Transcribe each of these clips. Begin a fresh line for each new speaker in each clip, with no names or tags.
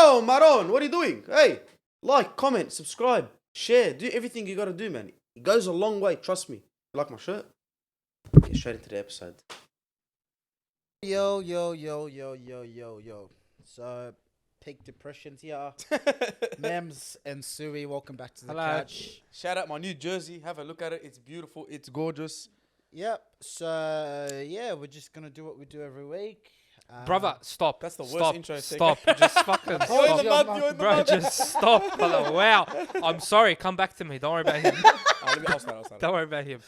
Yo, Maron, what are you doing? Hey, like, comment, subscribe, share, do everything you gotta do, man. It goes a long way, trust me. You like my shirt? Get straight into the episode.
Yo. So, peak depressions here. Mems and Sui, welcome back to the couch.
Shout out my new jersey. Have a look at it. It's beautiful. It's gorgeous.
Yep. So, yeah, we're just going to do what we do every week.
Brother, stop.
That's the worst
stop,
intro.
Stop. Just fucking
You're in the
stop.
mud. You're in the
Bro,
mud.
just stop. Brother. Wow. I'm sorry. Come back to me. Don't worry about him.
I'll start.
Don't worry about him.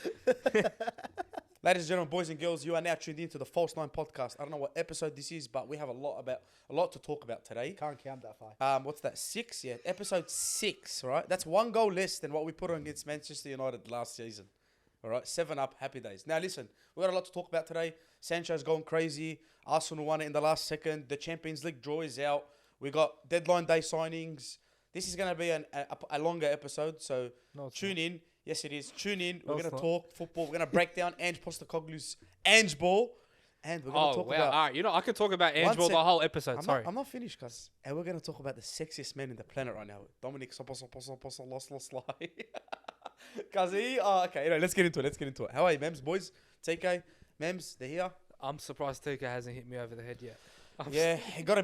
Ladies and gentlemen, boys and girls, you are now tuned into the False Line podcast. I don't know what episode this is, but we have a lot to talk about today.
Can't count that far.
What's that? 6? Yeah, episode 6. Right, that's one goal less than what we put on against Manchester United last season. All right, 7 up, happy days. Now listen, we got a lot to talk about today. Sancho's going crazy. Arsenal won it in the last second. The Champions League draw is out. We got deadline day signings. This is going to be a longer episode, so tune in. Yes, it is. Tune in. We're going to talk football. We're going to break down Ange Postecoglou's Ange Ball. And we're going to talk about...
All right. You know, I could talk about Ange Ball the whole episode.
I'm not finished, cuz. And we're going to talk about the sexiest man in the planet right now. Dominic SZOBOSZLAI. Cuz okay, anyway, let's get into it. How are you, Mems, boys? TK, Mems, they're here.
I'm surprised TK hasn't hit me over the head yet.
Yeah, it got a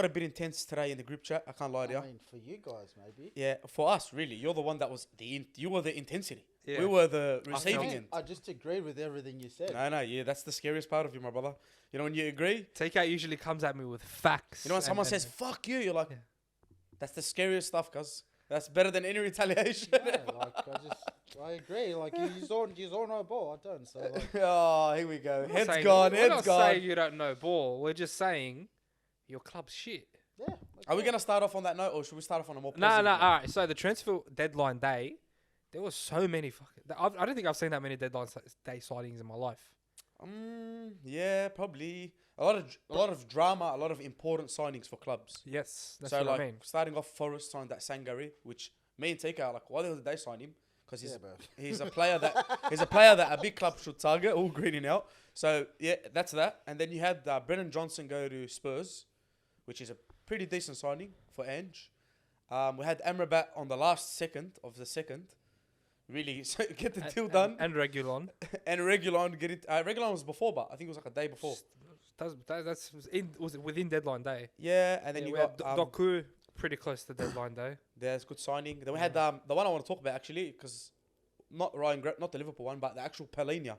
bit intense today in the group chat. I can't lie to you.
I mean, for you guys, maybe.
Yeah, for us, really. You're the one that was you were the intensity.
Yeah.
We were the receiving end.
I just agreed with everything you said.
No, yeah, that's the scariest part of you, my brother. You know, when you agree.
TK usually comes at me with facts.
You know, when someone says, fuck you, you're like, that's the scariest stuff, cuz. That's better than any retaliation.
Yeah, I agree. Like, you all know ball. I don't. So, like,
oh, here we go.
We're not saying you don't know ball. We're just saying your club's shit.
yeah. Okay.
Are we going to start off on that note, or should we start off on a more
No.
positive note?
All right. So the transfer deadline day, there was so many I don't think I've seen that many deadline day sightings in my life.
Yeah, probably. A lot of drama, a lot of important signings for clubs.
Yes, that's
So,
what
like,
I mean.
starting off, Forest signed that Sangare, which me and TK are like, why the hell did they sign him? Because he's a player that a big club should target, all greening out. So, yeah, that's that. And then you had Brennan Johnson go to Spurs, which is a pretty decent signing for Ange. We had Amrabat on the last second of the second. Really, so get the deal done.
And Regulon.
And Regulon, get it. Regulon was before, but I think it was like a day before.
Was it within deadline day?
Yeah, and then you got
Doku, pretty close to deadline day.
There's good signing. Then we had the one I want to talk about actually, because not the Liverpool one, but the actual Palhinha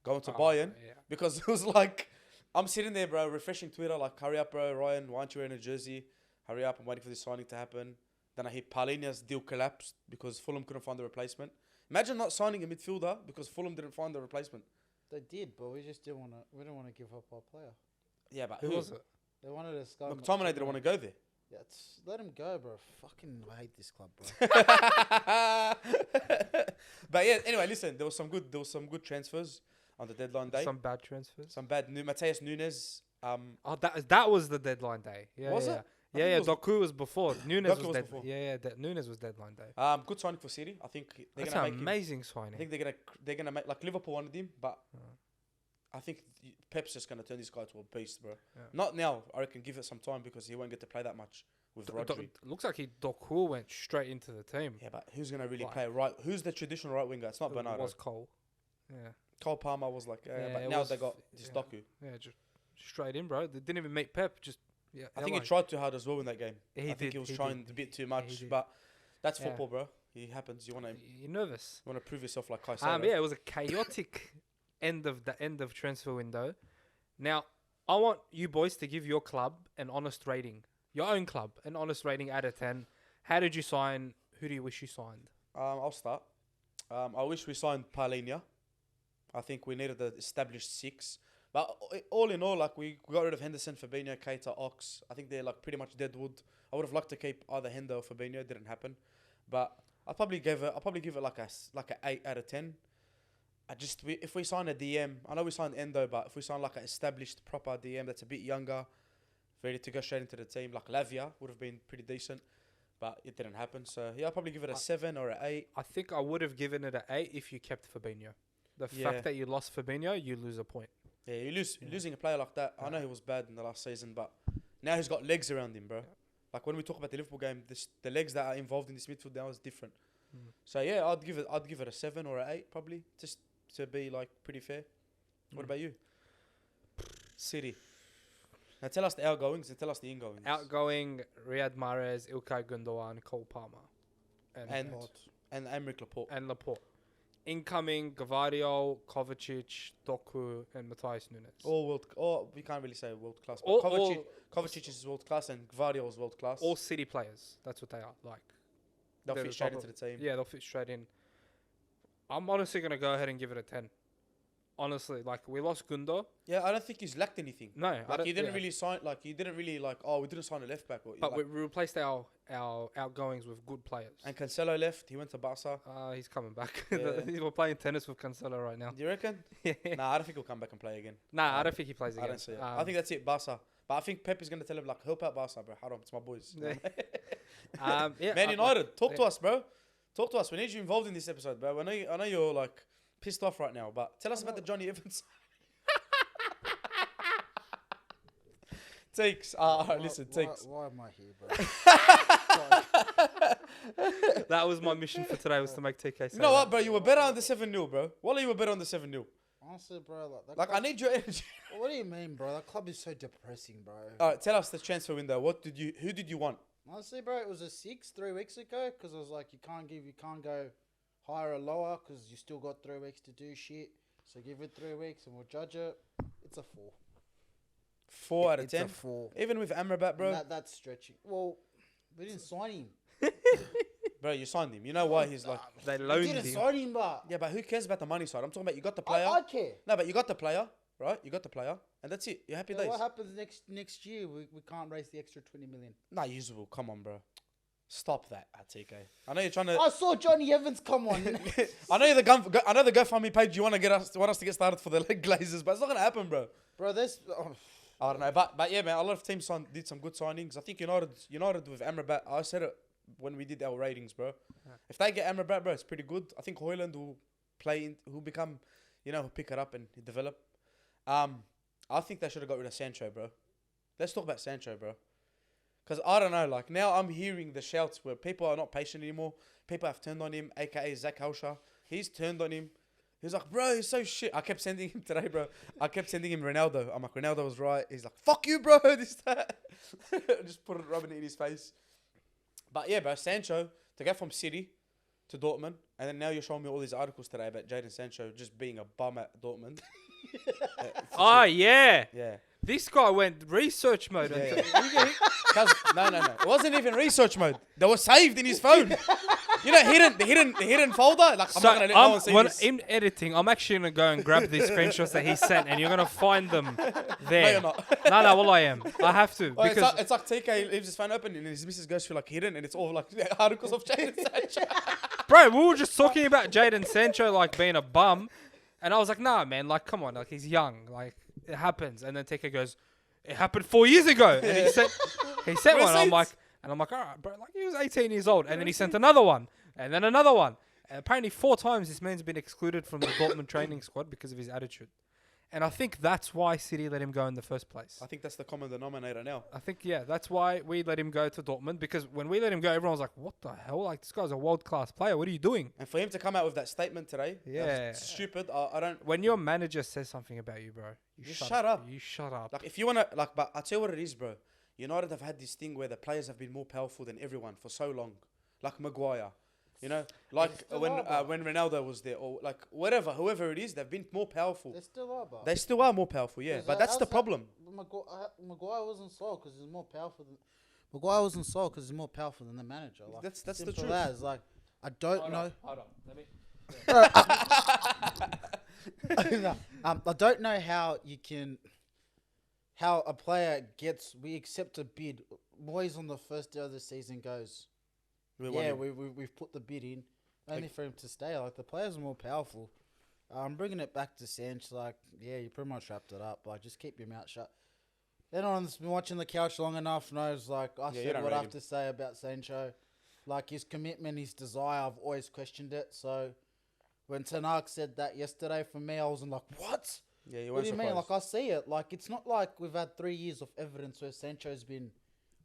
going to Bayern, because it was like, I'm sitting there, bro, refreshing Twitter, like, hurry up, bro, Ryan, why aren't you wearing a jersey? Hurry up, I'm waiting for this signing to happen. Then I hear Palhinha's deal collapsed because Fulham couldn't find the replacement. Imagine not signing a midfielder because Fulham didn't find the replacement.
They did, but we just didn't want to. We didn't want to give up our player.
Yeah, but
Who was it?
They wanted us.
McTominay didn't want to go there.
Yeah, let him go, bro. Fucking hate this club, bro.
But yeah, anyway, listen, there was some good transfers on the deadline day.
Some bad transfers.
Some bad. Mateus Nunes.
That was the deadline day. Yeah,
Was
yeah.
it?
Yeah, Doku was before. Nunes
Doku
was
before.
Nunes was deadline day.
Good signing for City. I think they're
That's
gonna
an
make
amazing
him,
signing.
I think they're gonna make, like, Liverpool wanted him, but I think Pep's just gonna turn this guy to a beast, bro.
Yeah.
Not now. I reckon give it some time because he won't get to play that much with Rodri.
Looks like Doku went straight into the team.
Yeah, but who's gonna really play right? Who's the traditional right winger? It's not Bernardo.
It was Cole. Yeah.
Cole Palmer was like, but
it
now
was
they got this Doku.
Yeah, just straight in, bro. They didn't even meet Pep. Just
I think he tried too hard as well in that game. I think he was trying a bit too much,
did.
but that's football, bro. It happens. You're
nervous.
You want to prove yourself like Caicedo.
Yeah, it was a chaotic end of transfer window. Now, I want you boys to give your club an honest rating. Your own club, an honest rating out of 10. How did you sign? Who do you wish you signed?
I'll start. I wish we signed Palhinha. I think we needed an established 6. But all in all, like, we got rid of Henderson, Fabinho, Keita, Ox. I think they're like pretty much dead wood. I would have liked to keep either Hendo or Fabinho. It didn't happen. But I'll probably give it like a 8 out of 10. If we sign a DM, I know we signed Endo, but if we sign like an established proper DM that's a bit younger, ready to go straight into the team, like Lavia would have been pretty decent. But it didn't happen. So yeah, I'll probably give it a 7 or an 8.
I think I would have given it an 8 if you kept Fabinho. The fact that you lost Fabinho, you lose a point.
Yeah, you're losing a player like that. I know he was bad in the last season, but now he's got legs around him, bro. Like when we talk about the Liverpool game, the legs that are involved in this midfield now is different. So yeah, I'd give it a 7 or an 8 probably, just to be like pretty fair. What about you? City. Now tell us the outgoings and tell us the ingoings.
Outgoing, Riyad Mahrez, Ilkay Gundogan, Cole Palmer.
And Aymeric Laporte.
And Laporte. Incoming, Gvardiol, Kovacic, Doku, and Matthias Nunes.
We can't really say world class.
All-
Kovacic is world class and Gvardiol is world class.
All City players. That's what they are. Like,
They'll
they're
fit
the
straight
top
into the team.
Yeah, they'll fit straight in. I'm honestly going to go ahead and give it a 10. Honestly, like, we lost Gundo.
Yeah, I don't think he's lacked anything.
No.
Like, you didn't really sign, we didn't sign a left back.
But we replaced our outgoings with good players.
And Cancelo left. He went to Barca.
He's coming back.
Yeah.
We're playing tennis with Cancelo right now.
Do you reckon? Nah, I don't think he'll come back and play again.
Nah, I don't think he plays again.
I don't see it. I think that's it, Barca. But I think Pep is going to tell him, like, help out Barca, bro. Hold on, it's my boys. Man United, talk to us, bro. Talk to us. We need you involved in this episode, bro. I know you're, like, pissed off right now, but tell us about the Johnny Evans. Takes. Listen, takes.
Why am I here, bro?
That was my mission for today, was to make TK say
You know what, bro? You were better on the 7-0, bro. Wallah, you were better on the 7-0.
Honestly, bro,
Like, I need your energy.
What do you mean, bro? That club is so depressing, bro.
Alright, tell us the transfer window. Who did you want?
Honestly, bro, it was a 6 3 weeks ago because I was like, you can't go higher or lower because you still got 3 weeks to do shit. So give it 3 weeks and we'll judge it. It's a 4.
4 out of 10.
It's a 4.
Even with Amrabat, bro.
That's stretching. Well, we didn't sign him.
Bro, you signed him. You know why he's like...
They
We
loaned
didn't
him.
sign him, but
Yeah, but who cares about the money side? I'm talking about you got the player.
I care.
No, but you got the player, right? You got the player. And that's it. You're happy
Yeah,
days.
what happens next year? We can't raise the extra 20 million.
Nah, usable. Come on, bro. Stop that, TK. I know you're trying to...
I saw Johnny Evans come on.
I know the GoFundMe page. You want us to get started for the leg glazers, but it's not gonna happen, bro.
Bro, this...
I don't know, but yeah, man. A lot of teams did some good signings. I think United with Amrabat. I said it when we did our ratings, bro.
Yeah.
If they get Amrabat, bro, it's pretty good. I think Højlund will who'll become, he'll pick it up and develop. I think they should have got rid of Sancho, bro. Let's talk about Sancho, bro. Because I don't know, like now I'm hearing the shouts where people are not patient anymore. People have turned on him, aka Zach Hauscher. He's turned on him. He's like, bro, he's so shit. I kept sending him today, bro. I kept sending him Ronaldo. I'm like, Ronaldo was right. He's like, fuck you, bro. This, that. Just rubbing it in his face. But yeah, bro, Sancho, to go from City to Dortmund, and then now you're showing me all these articles today about Jadon Sancho just being a bum at Dortmund.
Oh, yeah.
Yeah.
This guy went research mode.
Yeah. No. It wasn't even research mode. They were saved in his phone. You know, hidden folder. Like, I'm not gonna let no one see this.
In editing, I'm actually gonna go and grab these screenshots that he sent, and you're gonna find them there.
No, you're not.
No, well, I am. I have to
Oh,
because
it's like TK leaves his phone open and his missus goes through like hidden, and it's all like articles of Jadon Sancho.
bro, we were just talking about Jadon Sancho like being a bum, and I was like, nah, man, like come on, like he's young, like it happens. And then TK goes, it happened 4 years ago, and he sent one. I'm like, all right, bro, like he was 18 years old, and then he sent another one, and then another one. And apparently 4 times this man's been excluded from the Dortmund training squad because of his attitude. And I think that's why City let him go in the first place.
I think that's the common denominator now.
I think, yeah, that's why we let him go to Dortmund, because when we let him go, everyone was like, what the hell? Like, this guy's a world-class player. What are you doing?
And for him to come out with that statement today,
Yeah.
that's stupid. I don't...
When your manager says something about you, bro, you
Just shut up.
You shut up.
Like, if you want to... Like, but I'll tell you what it is, bro. United have had this thing where the players have been more powerful than everyone for so long. Like Maguire. You know? Like, when Ronaldo was there, or like, whoever it is, they've been more powerful.
They still are, bro.
They still are more powerful, yeah. But that's the problem.
Maguire wasn't sold because he's more powerful than... Maguire wasn't sold because he's more powerful than the manager. Like,
That's the
simple
truth.
as, like, I don't know...
Hold on. Let me...
I don't know how you can... How a player gets... We accept a bid. Moyes on the first day of the season goes... We've put the bid in only for him to stay. Like, the players are more powerful. I'm bringing it back to Sancho. Like, yeah, you pretty much wrapped it up. Like, just keep your mouth shut. Anyone that's been watching the couch long enough knows, like, I said what I have to say about Sancho. Like, his commitment, his desire, I've always questioned it. So, when Ten Hag said that yesterday, for me, I wasn't like, what?
Yeah, you
What do you mean? Like, I see it. Like, it's not like we've had 3 years of evidence where Sancho's been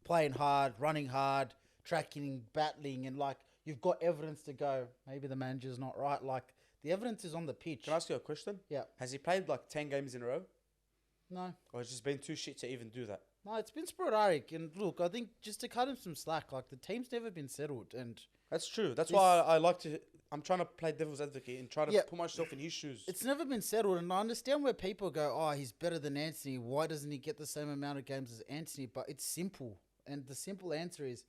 playing hard, running hard, tracking, battling, and like you've got evidence to go. Maybe the manager's not right. Like the evidence is on the pitch.
Can I ask you a question?
Yeah.
Has he played like 10 games in a row?
No.
Or has it just been too shit to even do that?
No, it's been sporadic. And look, I think just to cut him some slack, like the team's never been settled. And
That's true. That's why I like to... I'm trying to play devil's advocate and try to
Yeah.
put myself in his shoes.
it's never been settled. And I understand where people go, oh, he's better than Anthony. Why doesn't he get the same amount of games as Anthony? But it's simple. And the simple answer is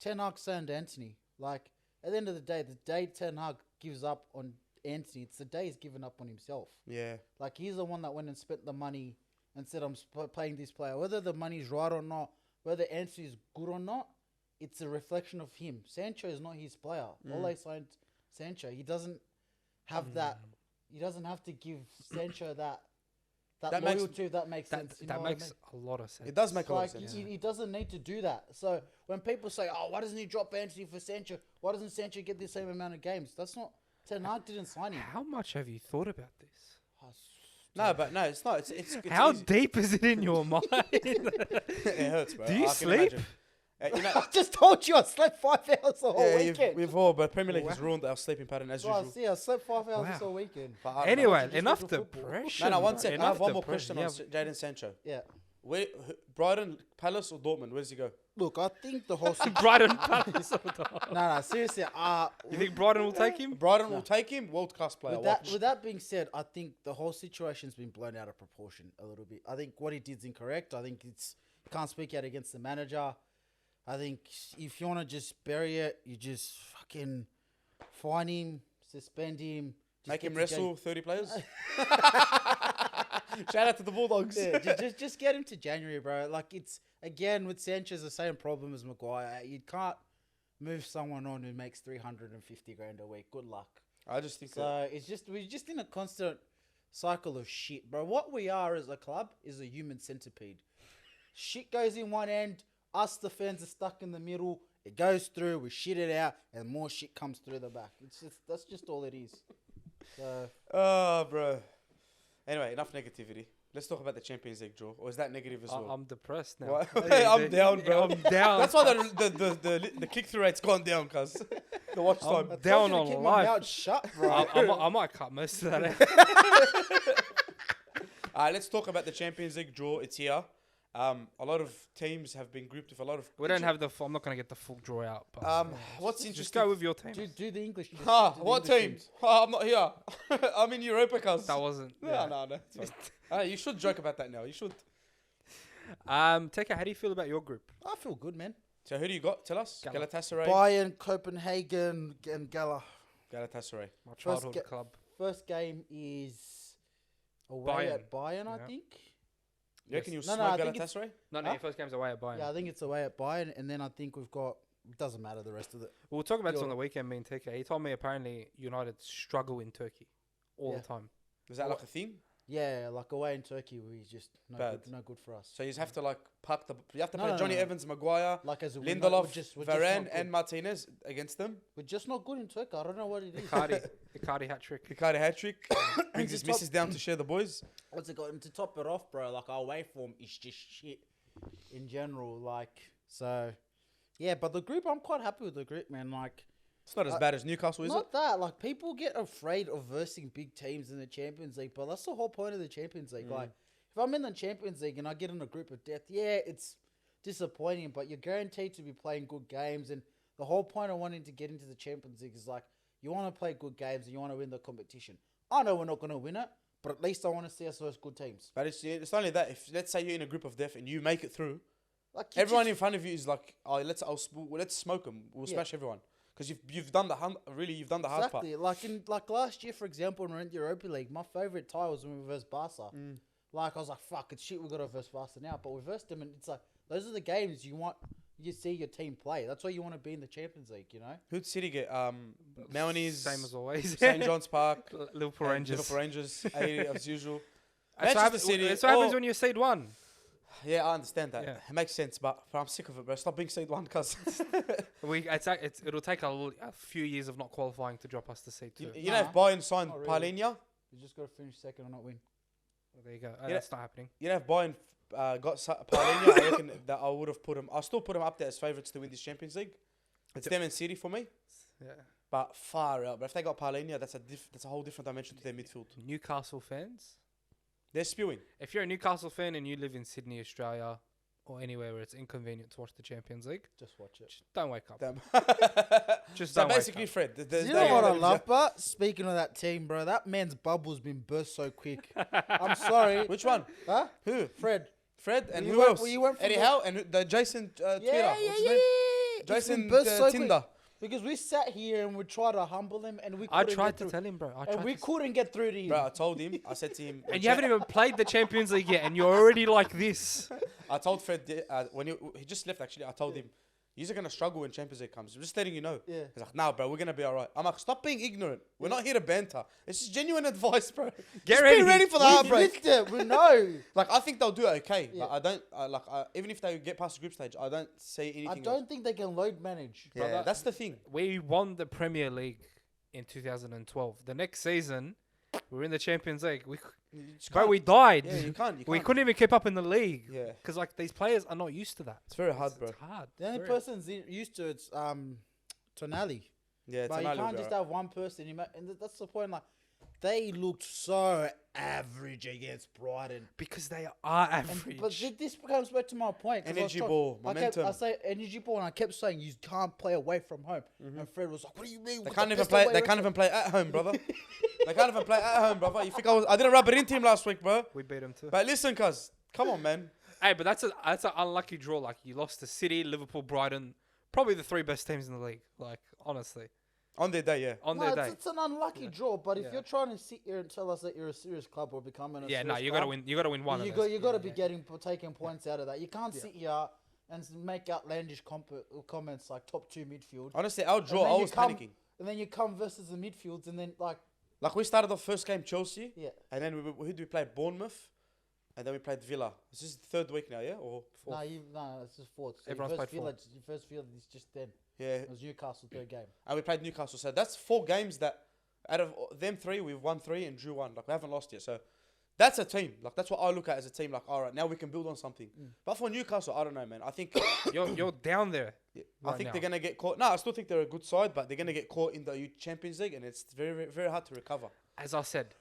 Ten Hag signed Anthony. Like, at the end of the day Ten Hag gives up on Anthony, it's the day he's given up on himself.
Yeah.
Like, he's the one that went and spent the money and said, I'm playing this player. Whether the money's right or not, whether Anthony's good or not, it's a reflection of him. Sancho is not his player. Ole signed Sancho. He doesn't have that. He doesn't have to give Sancho that loyalty, if that makes sense. You know
That
what I
makes
mean?
a lot of sense.
It does make a lot
Like,
of sense.
he doesn't need to do that. So when people say, oh, why doesn't he drop Anthony for Sancho? Why doesn't Sancho get the same amount of games? That's not... Ten Hag didn't sign him.
How much have you thought about this?
No, but no, it's not. It's
How
easy.
deep is it in your mind?
It hurts, bro.
Do you
I can
sleep?
imagine. You know,
I just told you I slept 5 hours the whole weekend.
we've all, but Premier League has ruined our sleeping pattern as
Bro,
usual.
see, I slept 5 hours
Wow.
this whole weekend.
But I don't know.
Anyway,
just
enough
look at football.
depression.
No, one
bro.
second. I
Enough
have one more
depression.
question on Jadon Sancho.
Yeah.
Where, Brighton, Palace, or Dortmund? Where does he go?
Look, I think the whole...
Brighton Palace.
no, seriously.
You think Brighton will take him?
Brighton will take him. World class player.
With that being said, I think the whole situation's been blown out of proportion a little bit. I think what he did's incorrect. I think can't speak out against the manager. I think if you want to just bury it, you just fucking fine him, suspend him.
Make him wrestle 30 players. Shout out to the Bulldogs.
Yeah, just get him to January, bro. Like, it's, again, with Sanchez, the same problem as Maguire. You can't move someone on who makes 350 grand a week. Good luck.
I just think
So we're just in a constant cycle of shit, bro. What we are as a club is a human centipede. Shit goes in one end, us the fans are stuck in the middle. It goes through, we shit it out, and more shit comes through the back. That's just all it is. So
Oh, bro. Anyway, enough negativity. Let's talk about the Champions League draw. Or is that negative as well?
I'm depressed now.
What?
Hey,
I'm down, bro.
I'm down.
That's why the click-through rate's gone down, cuz. The watch time.
I
Down
told you to
on
keep
life.
my mouth shut, bro.
I might cut most of that out.
Let's talk about the Champions League draw. It's here. A lot of teams have been grouped with a lot of...
We don't have I'm not going to get the full draw out. But
What's
just
interesting...
go with your team.
do the English. do
what
the English
team?
teams.
I'm not here. I'm in Europa, cuz.
That wasn't.
No. It's fine. You should joke about that now. You should.
Teka, how do you feel about your group?
I feel good, man.
So who do you got? Tell us.
Gala.
Galatasaray.
Bayern, Copenhagen, and Gala.
Galatasaray.
My childhood club.
First game is away at Bayern, I
Yeah.
think.
You reckon you'll
No,
smoke
I think it's-
Galatasaray?
No, your first game's away at Bayern.
Yeah, I think it's away at Bayern, and then I think we've got... It doesn't matter the rest of it.
We'll talk about this
Your-
on the weekend, me and Teka. He told me apparently United struggle in Turkey all
Yeah.
the time.
Is that like a theme?
Yeah, like away in Turkey, we just
Bad.
no good for us.
So you have to like park the... You have to
No,
play
no,
Johnny
no.
Evans, Maguire,
Like as a
Lindelof,
we're just not
Varane
good.
and Martinez against them.
We're just not good in Turkey. I don't know what it is.
Icardi hat-trick.
Icardi hat-trick. Brings his
to top-
missus down to share the boys.
What's it got? And to top it off, bro, like our away form is just shit in general. Like, so, yeah, but the group, I'm quite happy with the group, man. Like,
It's not as bad as Newcastle, is it?
not that. Like, people get afraid of versing big teams in the Champions League, but that's the whole point of the Champions League. Like, if I'm in the Champions League and I get in a group of death, yeah, it's disappointing, but you're guaranteed to be playing good games. And the whole point of wanting to get into the Champions League is like, you want to play good games and you want to win the competition. I know we're not going to win it, but at least I want to see us versus good teams.
But it's not only that. If let's say you're in a group of death and you make it through,
Like, you
everyone
just-
in front of you is like, oh, let's smoke them. We'll
Yeah.
smash everyone because you've done the you've done the hard part.
Exactly. Like last year, for example, when we were in the Europa League, my favourite tie was when we versed Barca. Like, I was like, fuck, it's shit, we got to verse Barca now. But we versed them, and it's like, those are the games you see your team play. That's why you want to be in the Champions League, you know?
Who'd City get? Melanies,
Same as always.
St John's Park,
Liverpool
and
Rangers.
Liverpool Rangers, 80 as usual.
That's what happens,
City,
that's what happens
oh.
when you're seed one.
Yeah, I understand that.
Yeah.
It makes sense, but I'm sick of it, bro. Stop being seed one, cuz.
It'll take a few years of not qualifying to drop us to seed two.
You know, if Bayern signed
Not really.
Palhinha,
You just got to finish second or not win.
There you go.
Yeah.
That's not happening.
you know, if Bayern got Paulinho, I reckon that I would have put him. I still put him up there as favourites to win this Champions League. It's them and City for me.
Yeah.
But far out. But if they got Paulinho, that's a whole different dimension to their midfield.
Newcastle fans,
They're spewing.
if you're a Newcastle fan and you live in Sydney, Australia, or anywhere where it's inconvenient to watch the Champions League,
Just watch it.
don't wake up.
Damn.
Just
So
don't wake
basically,
up.
Fred.
You know what I love, but speaking of that team, bro, that man's bubble's been burst so quick. I'm sorry.
Which one?
Huh?
Who?
Fred.
Fred and
You
who
went-
else?
you went from
Eddie
the-
Howe and the Jason Twitter.
Yeah.
What's his name?
It's been
Jason
burst so quick.
Tinder.
Because we sat here and we tried to humble him, and we
I
couldn't
tried
get
to
through.
tell him, bro.
And we couldn't get through to him.
Bro, I told him. I said to him.
And you haven't even played the Champions League yet, and you're already like this.
I told Fred when he just left. Actually, I told him, "You're gonna struggle when Champions League comes. I'm just letting you know."
Yeah.
He's like, "Nah, bro, we're gonna be alright." I'm like, "Stop being ignorant. We're not here to banter. It's just genuine advice, bro. Just
ready.
be ready for the
We
heartbreak."
missed it. We know.
Like, I think they'll do okay.
Yeah.
But I don't. Even if they get past the group stage, I don't say anything.
I don't think they can load manage.
Yeah,
Brother.
that's the thing.
We won the Premier League in 2012. The next season, we were in the Champions League.
You just
Bro,
can't.
we died.
Yeah, you can't.
We couldn't even keep up in the league.
Yeah,
Because like these players are not used to that.
it's very hard, bro.
It's hard.
The only
Very-
person's used to it's Tonali.
Yeah,
But you
Tonali will
can't
be
just
alright.
have one person. And that's the point. Like, they looked so average against Brighton.
Because they are
And,
average.
but this comes back to my point. 'cause I was
Energy
trying-
ball,
I
momentum.
say energy ball, and I kept saying you can't play away from home. And Fred was like, "What do you mean?
They
What's
can't
the
even
best
play.
away
They
record?"
can't even play at home, brother. They can't even play at home, brother. You think I didn't rub it into him last week, bro?
we beat them too.
But listen, cuz, come on, man.
Hey, but that's an unlucky draw. Like you lost to City, Liverpool, Brighton, probably the three best teams in the league. Like honestly,
On their day, yeah.
on
No,
their day.
it's an unlucky draw. But if
Yeah.
you're trying to sit here and tell us that you're a serious club or becoming a
Yeah,
serious
no, you
club,
gotta win. You gotta win one.
You
of
got
those.
you got to
Yeah,
be taking points out of that. You can't sit here and make outlandish comments like top two midfield.
Honestly, our draw,
then
I
you
was
come-
panicking.
And then you come versus the midfields, and then
Like, we started off first game Chelsea,
yeah,
and then who did we play? Bournemouth, and then we played Villa. This is the third week now, yeah? Or fourth?
no, it's just fourth. So
Everyone's played four.
Your first Villa is just then.
Yeah.
It was Newcastle third game.
And we played Newcastle. So that's 4 games that, out of them 3, we've won 3 and drew 1. Like, we haven't lost yet. So that's a team. Like, that's what I look at as a team. Like, all right, now we can build on something. But for Newcastle, I don't know, man. I think
You're down there.
I
right
think
now.
they're gonna get caught. No, I still think they're a good side, but they're gonna get caught in the Champions League, and it's very, very, very hard to recover.
As I said,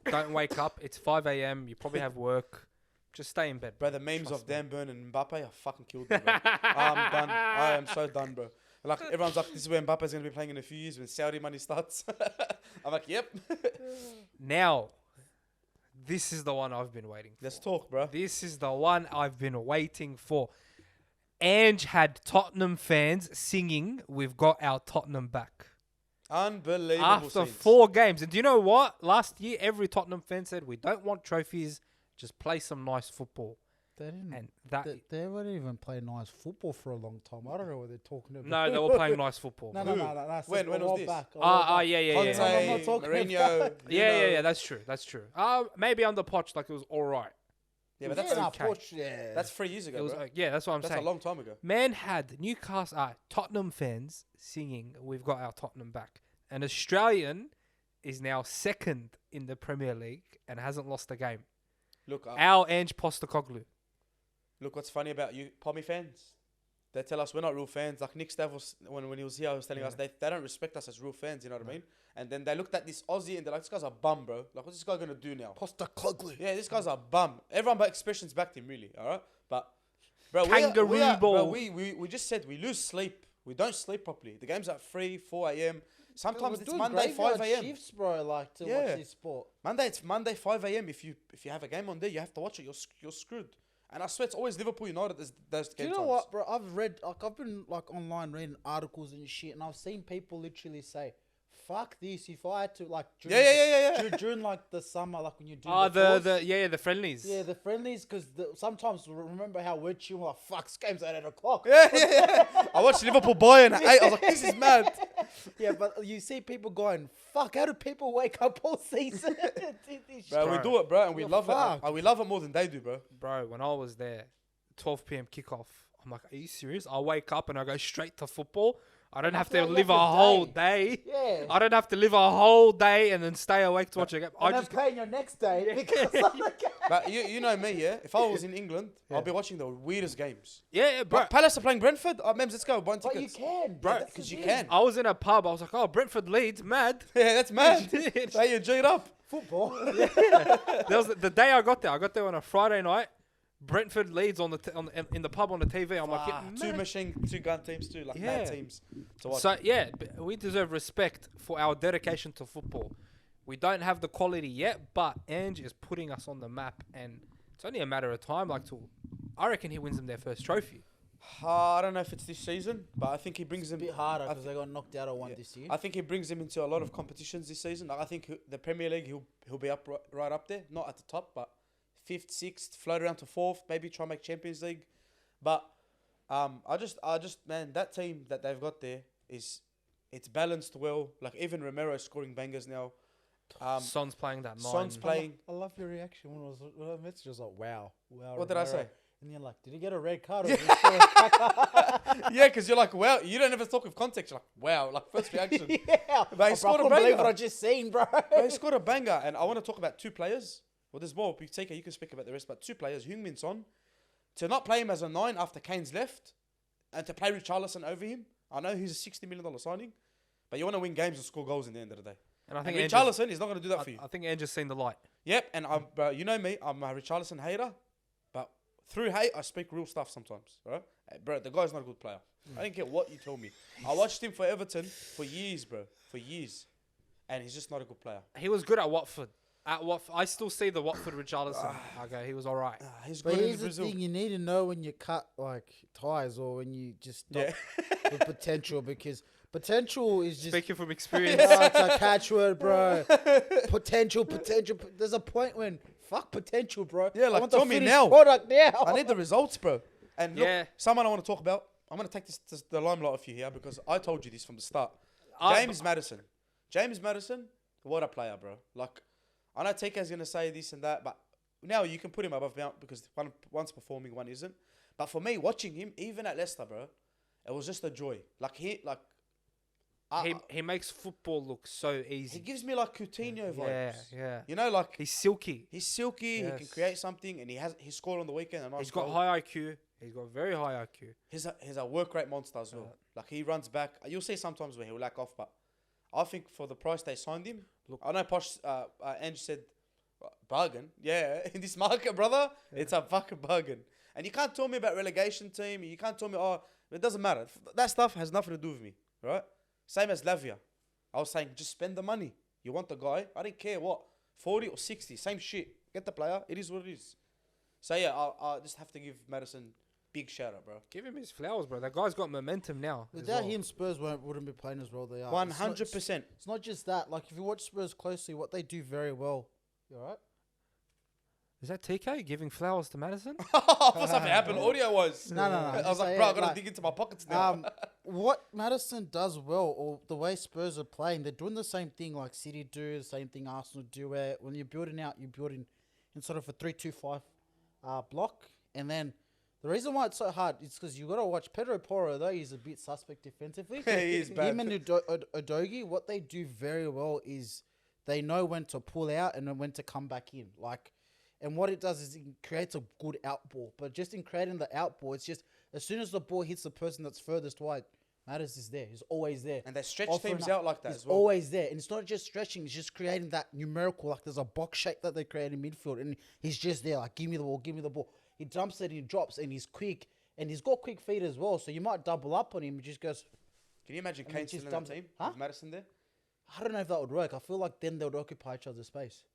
don't wake up. It's 5 a.m. You probably have work. Just stay in bed.
Bro, the memes
Trust
of
me.
Dan Burn and Mbappe are fucking killed me, bro. I'm done. I am so done, bro. Like, everyone's like, this is where Mbappe's going to be playing in a few years when Saudi money starts. I'm like, yep.
Now, this is the one I've been waiting for.
Let's talk, bro.
This is the one I've been waiting for. Ange had Tottenham fans singing, "We've got our Tottenham back."
Unbelievable
After
scenes.
4 games. And do you know what? Last year, every Tottenham fan said, we don't want trophies, just play some nice football.
They didn't.
And that...
They wouldn't even play nice football for a long time. I don't know what they're talking about.
No, they were playing nice football.
No.
When was this?
Yeah.
Conte,
I'm not talking
Mourinho.
about-
Yeah, that's true. Maybe under Poch, like it was all right.
Yeah, but that's,
okay.
that's 3 years ago,
It was,
bro.
that's what I'm
That's
saying.
a long time ago.
Man had Tottenham fans singing, "We've got our Tottenham back." An Australian is now second in the Premier League and hasn't lost a game.
Look,
Our Ange Postecoglou.
look, what's funny about you, Pommy fans? They tell us we're not real fans. Like Nick Stavros, when he was here, he was telling us they don't respect us as real fans. You know what I mean? And then they looked at this Aussie and they're like, "This guy's a bum, bro. Like, what's this guy gonna do now?"
Postecoglou.
Yeah, this guy's a bum. Everyone but expressions backed him, really. All right, but bro,
Kangaroo ball.
we just said we lose sleep. We don't sleep properly. The game's at 3, 4 a.m. Sometimes
We're
it's
doing
Monday, 5
graveyard
a.m.
shifts, bro, like to
Yeah.
watch this sport.
It's Monday, 5 a.m. If you have a game on there, you have to watch it. You're screwed. And I swear it's always Liverpool United. Those
Do
game
you know
times.
what, bro? I've been like online reading articles and shit, and I've seen people literally say, "Fuck this!" If I had to like,
Yeah.
during like the summer, like when you do
The friendlies.
yeah, the friendlies, because sometimes remember how we're chilling, like, fuck, this game's at 8 o'clock.
Yeah. I watched Liverpool Bayern at 8. I was like, this is mad.
Yeah, but you see people going, fuck, how do people wake up all season?
Bro, we do it, bro, and we
You're
love
fucked.
it. And we love it more than they do, bro.
Bro, when I was there, 12 p.m. kickoff, I'm like, are you serious? I wake up and I go straight to football. I don't have
feel
to
like
live
that's
a
a
whole
day.
day.
Yeah.
I don't have to live a whole day and then stay awake to watch a game. I
And
just
then playing your next day because of the game.
But you know me, yeah. If I was in England, I'll be watching the weirdest games.
yeah, bro.
Like Palace are playing Brentford. Oh, Mems, let's go. Buying
But you
tickets.
can,
Bro,
that's
because
the
you
thing.
can.
I was in a pub. I was like, oh, Brentford Leeds, mad.
Yeah, that's mad. Hey, you G'd up.
Football.
There was the day I got there on a Friday night. Brentford Leeds in the pub on the TV. I'm like,
Two gun teams too, like
Yeah.
mad teams to watch.
so yeah, we deserve respect for our dedication to football. We don't have the quality yet, but Ange is putting us on the map, and it's only a matter of time. I reckon he wins them their first trophy.
I don't know if it's this season, but I think he brings them
A bit harder because they got knocked out of one this year.
I think he brings them into a lot of competitions this season. Like, I think the Premier League, he'll be up right up there, not at the top, but 5th, 6th, float around to 4th, maybe try and make Champions League. But I just man, that team that they've got there it's balanced well. Like even Romero scoring bangers now.
Son's playing that 9.
Son's playing.
I love your reaction when I messaged. I was like, wow.
What did I say?
And you're like, did he get a red card? Or did he score a cracker?
Yeah, because you're like, wow. You don't ever talk with context. You're like, wow. Like first reaction.
Yeah.
But he scored a
believe
banger.
what I just seen, bro.
But he scored a banger, and I want to talk about 2 players. Well, there's more. You can speak about the rest, but 2 players. Heung-min Son, to not play him as a 9 after Kane's left, and to play Richarlison over him. I know he's a $60 million signing, but you want to win games and score goals in the end of the day.
And I think
Richarlison is not going to do that for you.
I think Ange has seen the light.
Yep, and bro, you know me, I'm a Richarlison hater, but through hate, I speak real stuff sometimes, right? Bro, the guy's not a good player. I don't care what you tell me. I watched him for Everton for years, bro, for years, and he's just not a good player.
He was good at Watford. I still see the Watford Richarlison. Okay, he was all right.
He's
But
good in
here's the
Brazil.
thing: you need to know when you cut like ties or when you just stop
Yeah.
the potential, because potential is just
Speaking from experience.
it's a catchword, bro. Potential. There's a point when fuck potential, bro.
Yeah,
I
like,
want
tell
the
me
finished
now.
product now.
I need the results, bro. And look,
Yeah.
someone I want to talk about. I'm going to take the limelight off you here because I told you this from the start. James Maddison, what a player, bro. Like, I know TK's going to say this and that, but now you can put him above Mount because one's performing, one isn't. But for me, watching him, even at Leicester, bro, it was just a joy. Like,
He makes football look so easy.
he gives me like Coutinho vibes.
Yeah.
You know, like,
He's silky.
he's silky, he can
Yes.
create something, and he scored on the weekend. A nice
He's got
goal.
high IQ. He's got very high IQ.
He's a work rate monster as well. Like, he runs back. You'll see sometimes where he'll lack off, but I think for the price they signed him,
Look,
I know Posh, Ange said, bargain. Yeah, in this market, brother, it's a fucking bargain. And you can't tell me about relegation team. You can't tell me, it doesn't matter. That stuff has nothing to do with me, right? Same as Lavia. I was saying, just spend the money. You want the guy. I didn't care what, 40 or 60, same shit. Get the player. It is what it is. So, yeah, I just have to give Maddison big shout out, bro.
give him his flowers, bro. That guy's got momentum now. as
Without
well.
him, Spurs wouldn't be playing as well they are.
100%.
It's not just that. Like, if you watch Spurs closely, what they do very well. You alright?
Is that TK giving flowers to Maddison?
I thought something happened audio-wise.
No.
I was like, bro, I got to dig into my pockets now.
What Maddison does well, or the way Spurs are playing, they're doing the same thing like City do, the same thing Arsenal do, where when you're building out, you're building in sort of a 3-2-5 block. And then the reason why it's so hard is because you got to watch Pedro Porro, though he's a bit suspect defensively.
He is bad.
Him and Udogie, what they do very well is they know when to pull out and then when to come back in. And what it does is it creates a good out ball. But just in creating the out ball, it's just as soon as the ball hits the person that's furthest wide, Maddis is there. He's always there.
And they stretch
Offering
teams
up.
out like that
He's
as well.
always there. And it's not just stretching, it's just creating that numerical, like there's a box shape that they create in midfield. And he's just there, like, give me the ball. He dumps it, he drops, and he's quick. And he's got quick feet as well. So you might double up on him. He just goes...
Can you imagine
and he
Kane still
just
in that
dumps it.
team
Huh?
with Maddison there?
I don't know if that would work. I feel like then they would occupy each other's space.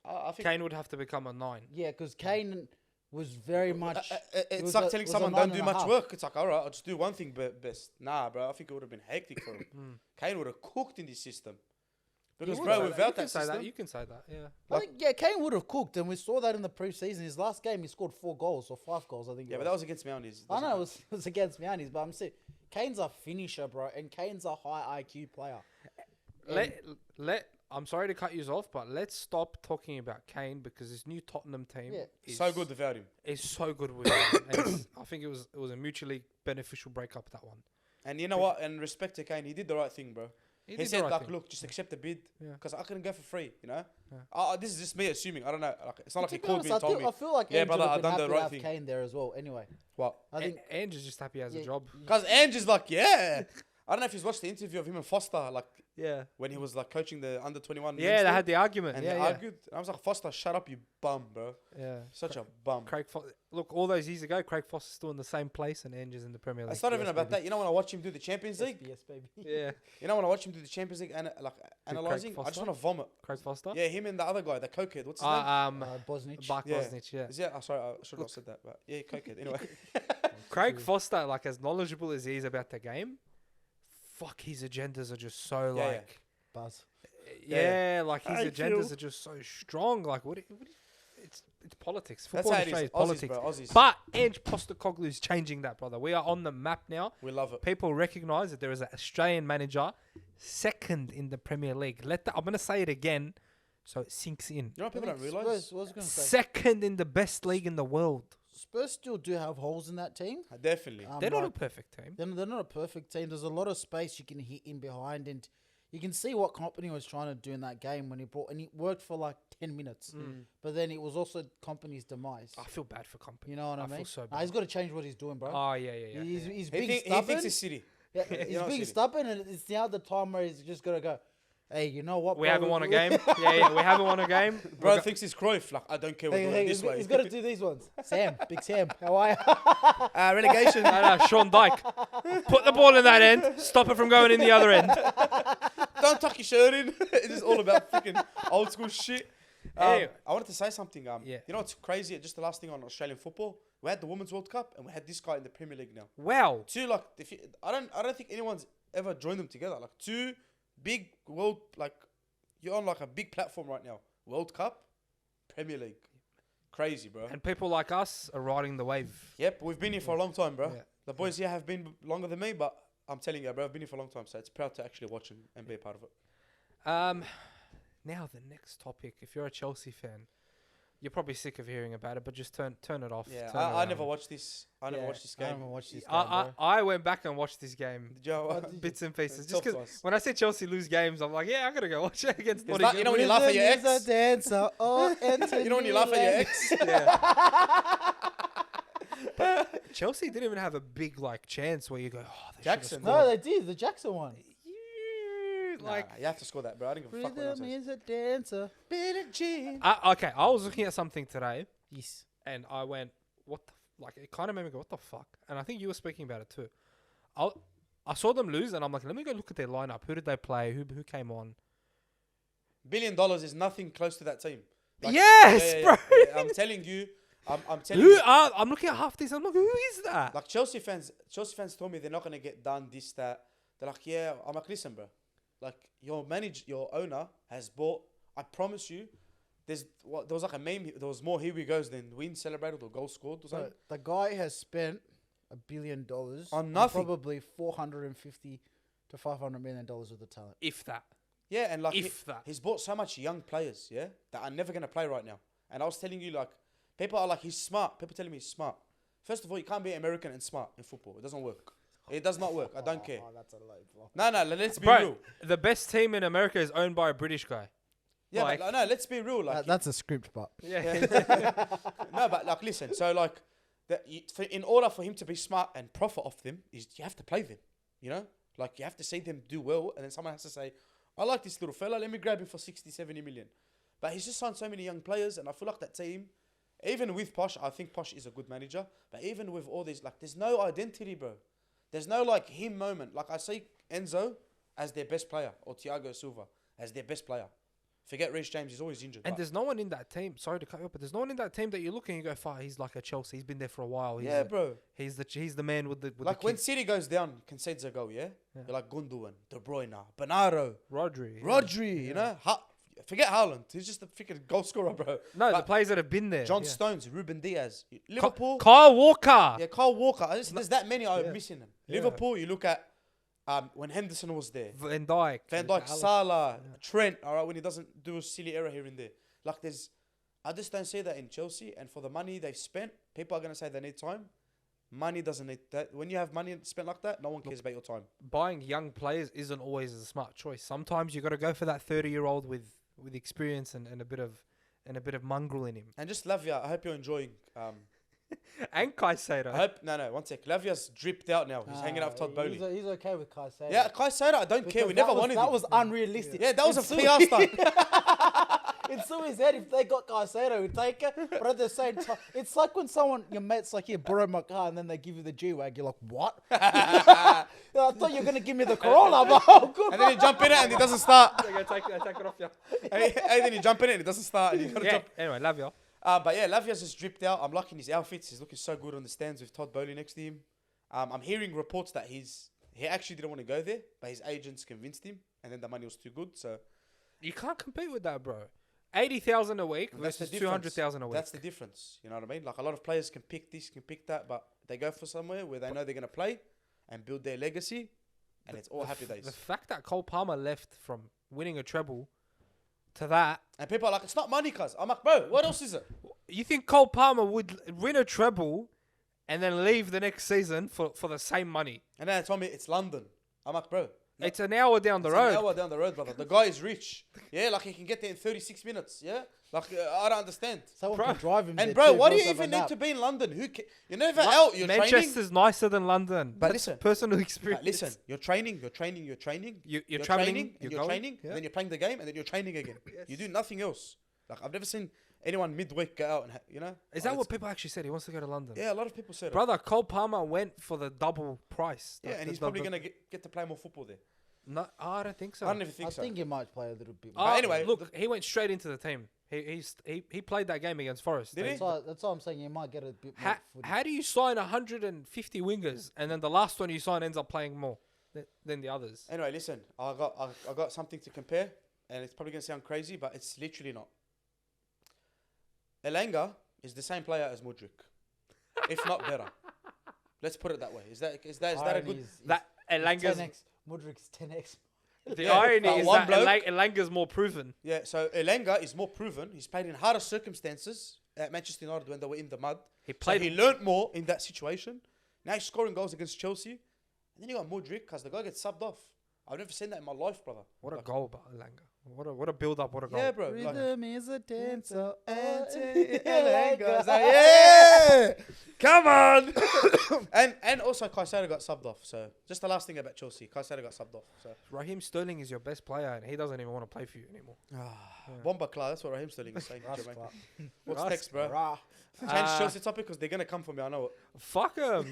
I think
Kane would have to become a 9.
Yeah, because Kane was very much...
it's like telling someone don't do much work. It's like, all right, I'll just do one thing best. Nah, bro, I think it would have been hectic for him. Kane would have cooked in this system. Because, bro, without that system...
You can say that, yeah.
I think, Kane would have cooked, and we saw that in the pre-season. His last game, he scored 4 goals or 5 goals, I think.
Yeah, but that was against Mounties.
I know it was against Mounties, but I'm saying Kane's a finisher, bro, and Kane's a high IQ player.
I'm sorry to cut you off, but let's stop talking about Kane because this new Tottenham team is
so good without him.
Is so good with him. And I think it was a mutually beneficial breakup, that one.
And you know what? And respect to Kane, he did the right thing, bro. He said, like, look, just accept the bid because I couldn't go for free, you know? This is just me assuming. I don't know. Like, it's not like he called me and told me.
I feel like
yeah,
Ange
brother,
would
I
have been
done the
happy to
right
have
thing.
Kane there as well. Anyway,
What?
I think
Ange is just happy he has a job.
Because Ange is like, yeah. I don't know if he's watched the interview of him and Foster, like,
Yeah.
when he was like coaching the under 21.
Yeah, they had the argument.
and
Yeah,
they
yeah.
argued. And I was like, Foster, shut up, you bum, bro.
Yeah.
Such a bum.
Look, all those years ago, Craig Foster's still in the same place and Ange is in the Premier League.
It's not even about that. You know, when I watch him do the Champions League,
yes, baby.
Yeah.
you know, when I watch him do the Champions League and like analyzing, I just
Foster?
want to vomit.
Craig Foster?
Yeah, him and the other guy, the cokehead. What's his name?
Bosnich.
Mark
Yeah.
Bosnich, yeah.
Is that? Sorry, I should have said that. But yeah, cokehead. Anyway.
Craig Foster, like, as knowledgeable as he is about the game, fuck, his agendas are just so,
Yeah,
like...
Buzz.
Yeah, like, his
I
agendas
feel-
are just so strong. Like, it's politics.
That's
Football
how
in
it
Australia
is.
is
Aussies,
politics.
bro. Aussies.
But Ange Postecoglou is changing that, brother. We are on the map now.
We love it.
People recognise that there is an Australian manager second in the Premier League. I'm going to say it again so it sinks in.
You know what people don't realise?
Spurs, what was I going to say?
Second in the best league in the world.
Spurs still do have holes in that team.
Definitely.
They're not a
like,
perfect team.
they're not a perfect team. There's a lot of space you can hit in behind, and you can see what Company was trying to do in that game when and it worked for like 10 minutes. But then it was also Company's demise.
I feel bad for Company.
You know what I mean?
feel so
Nah,
bad.
he's got to change what he's doing, bro.
Oh, yeah.
He's
He,
being
he
stubborn.
thinks it's City.
Yeah,
You
he's
know
being
City.
stubborn, and it's now the time where he's just got to go, hey, you know what,
We
bro?
haven't won a game. Yeah, we haven't won a game.
Bro thinks he's Cruyff. Like, I don't care what
Hey,
you do
hey,
this way.
he's got to do these ones. Sam, Big Sam, how are you?
Relegation.
No, Sean Dyke. Put the ball in that end. Stop it from going in the other end.
Don't tuck your shirt in. It's just all about freaking old school shit.
Anyway.
I wanted to say something.
Yeah.
You know what's crazy? Just the last thing on Australian football. We had the Women's World Cup and we had this guy in the Premier League now.
Wow.
Two like I don't think anyone's ever joined them together. Like two big world you're on like a big platform right now. World Cup, Premier League. Crazy, bro.
And people like us are riding the wave.
Yep, we've been here for a long time, bro.
Yeah.
The boys here have been longer than me, but I'm telling you, bro, I've been here for a long time, so it's proud to actually watch and be a part of it.
Now the next topic. If you're a Chelsea fan, you're probably sick of hearing about it, but just turn it off.
Yeah,
turn it
I never
around.
watched this. I never watched this
I
game.
haven't watched this game,
I went back and watched this game.
Did you?
Bits and pieces.
It's
Just
tough
because
to us.
when I see Chelsea lose games, I'm like, yeah, I'm gonna go watch it against
It's
Nottingham.
like, you know when you laugh at your ex?
Rhythm is a dancer. Oh,
You know when you laugh at your ex?
Chelsea didn't even have a big chance where you go, oh, they
Jackson.
should've scored.
No, they did. The Jackson one.
Like,
you have to score that, bro. I don't give a fuck what else
Rhythm
says.
is a dancer.
Billie Jean.
okay, I was looking at something today
Yes.
and I went, what the it kind of made me go, what the fuck? And I think you were speaking about it too. I saw them lose and I'm like, let me go look at their lineup. Who did they play? Who came on?
$1 billion is nothing close to that team.
Yes, bro.
Yeah, I'm telling you. I'm telling you.
I'm looking at half this. I'm like, who is that?
Like Chelsea fans told me they're not gonna get done this, that. They're like, yeah. I'm like, listen, bro. Like your owner has bought. I promise you, there was like a meme. There was more here we goes than wins celebrated or goals scored or something.
So the guy has spent $1 billion
On nothing.
Probably $450 to $500 million worth of talent.
If that.
Yeah, and like
that.
he's bought so much young players, yeah, that are never gonna play right now. And I was telling you, like, people are like, he's smart. People telling me he's smart. First of all, you can't be American and smart in football. It doesn't work. It does not work. I don't care.
Oh, that's a low blow.
No, let's be
Bro,
real.
the best team in America is owned by a British guy.
Yeah,
like-
but, no, let's be real. Like,
That's a script, but
Yeah.
no, but like, listen. So like, in order for him to be smart and profit off them, you have to play them. You know, like you have to see them do well, and then someone has to say, I like this little fella. Let me grab him for 60, 70 million. But he's just signed so many young players, and I feel like that team, even with Posh, I think Posh is a good manager. But even with all these, like, there's no identity, bro. There's no like him moment. Like I see Enzo as their best player, or Thiago Silva as their best player. Forget Reece James, he's always injured.
And
but-
there's no one in that team. Sorry to cut you off, but there's no one in that team that you look and you go, "Far, he's like a Chelsea. He's been there for a while. He's
yeah, bro.
He's the man with the
Like when City goes down, concedes a goal, yeah? You're like Gundogan, De Bruyne, Bernardo,
Rodri.
you know? Forget Haaland. He's just a freaking goal scorer, bro.
No, the
But
players that have been there.
John
yeah.
Stones, Ruben Diaz. Liverpool.
Kyle Walker.
Yeah, Kyle Walker. There's that many I'm
Yeah.
missing them.
Yeah.
Liverpool, you look at when Henderson was there.
Van Dijk.
Van Dijk, Salah, Trent, all right, when he doesn't do a silly error here and there. Like I just don't see that in Chelsea. And for the money they've spent, people are going to say they need time. money doesn't need that. When you have money spent like that, no one cares about your time.
Buying young players isn't always a smart choice. Sometimes you got to go for that 30-year-old with experience and a bit of mongrel in him.
And just Lavia, I hope you're enjoying.
And Caicedo.
I hope no, one sec. Lavia's dripped out now. He's hanging out with Todd Bowley.
He's okay with Caicedo.
Yeah, Caicedo, I don't care. We never wanted him.
That was unrealistic.
Yeah, that was a PR stunt.
It's so his head. If they got Caicedo, we'd take it. But at the same time, it's like when your mate's like, "Here, borrow my car," and then they give you the G-Wag. You're like, "What?" I thought you were gonna give me the Corolla, but
and then you jump in it and it doesn't start.
Take it off, yeah.
and then you jump in it and it doesn't start. And you gotta jump.
Anyway, Lavia.
But yeah, Lavia's just dripped out. I'm liking his outfits. He's looking so good on the stands with Todd Bowley next to him. I'm hearing reports that he actually didn't want to go there, but his agents convinced him, and then the money was too good. So
you can't compete with that, bro. 80,000 a week versus 200,000 a week.
That's the difference. You know what I mean? Like a lot of players can pick this, can pick that, but they go for somewhere where they know they're gonna play and build their legacy, and it's all happy days.
The fact that Cole Palmer left from winning a treble to that,
and people are like, it's not money, cuz. I'm like, bro, what else is it?
You think Cole Palmer would win a treble and then leave the next season for the same money?
And then they told me it's London. I'm like, bro. No,
it's an hour down the road.
An hour down the road, brother. The guy is rich. Yeah, like he can get there in 36 minutes. Yeah, like I don't understand.
Someone can drive him.
And bro, why do you even need to be in London? You're never out. You're training.
Manchester's nicer than London.
But
that's
listen,
personal experience.
Listen, you're training. You're training.
You're
training.
You're
training.
Yeah.
And then you're playing the game, and then you're training again. Yes. You do nothing else. Like I've never seen anyone midweek go out and
Is that what people actually said? He wants to go to London.
Yeah, a lot of people said
Brother, Cole Palmer went for the double price.
Yeah, and he's probably gonna get to play more football there.
No, I don't think so.
I don't even think so.
I think he might play a little bit more.
But anyway,
look, he went straight into the team. He played that game against Forest.
Did he?
That's all I'm saying. You might get a bit more footage.
How do you sign 150 wingers and then the last one you sign ends up playing more than the others?
Anyway, listen, I got something to compare, and it's probably gonna sound crazy, but it's literally not. ELANGA is the same player as MUDRYK, if not better. Let's put it that way. Is that a good?
That ELANGA's
10x. MUDRYK's 10x.
The irony is that ELANGA's more proven.
Yeah, so ELANGA is more proven. He's played in harder circumstances at Manchester United when they were in the mud. He learnt more in that situation. Now he's scoring goals against Chelsea. And then you got MUDRYK because the guy gets subbed off. I've never seen that in my life, brother.
What a goal by ELANGA. What a build up, what a goal.
Yeah, bro.
Rhythm is a dancer.
ELANGA. Yeah! Come on! and also Caicedo got subbed off. So just the last thing about Chelsea. Caicedo got subbed off. So
Raheem Sterling is your best player and he doesn't even want to play for you anymore.
Bomba Clark, that's what Raheem Sterling is saying. What's next, bro? Change Chelsea topic because they're going to come for me. I know it.
Fuck them.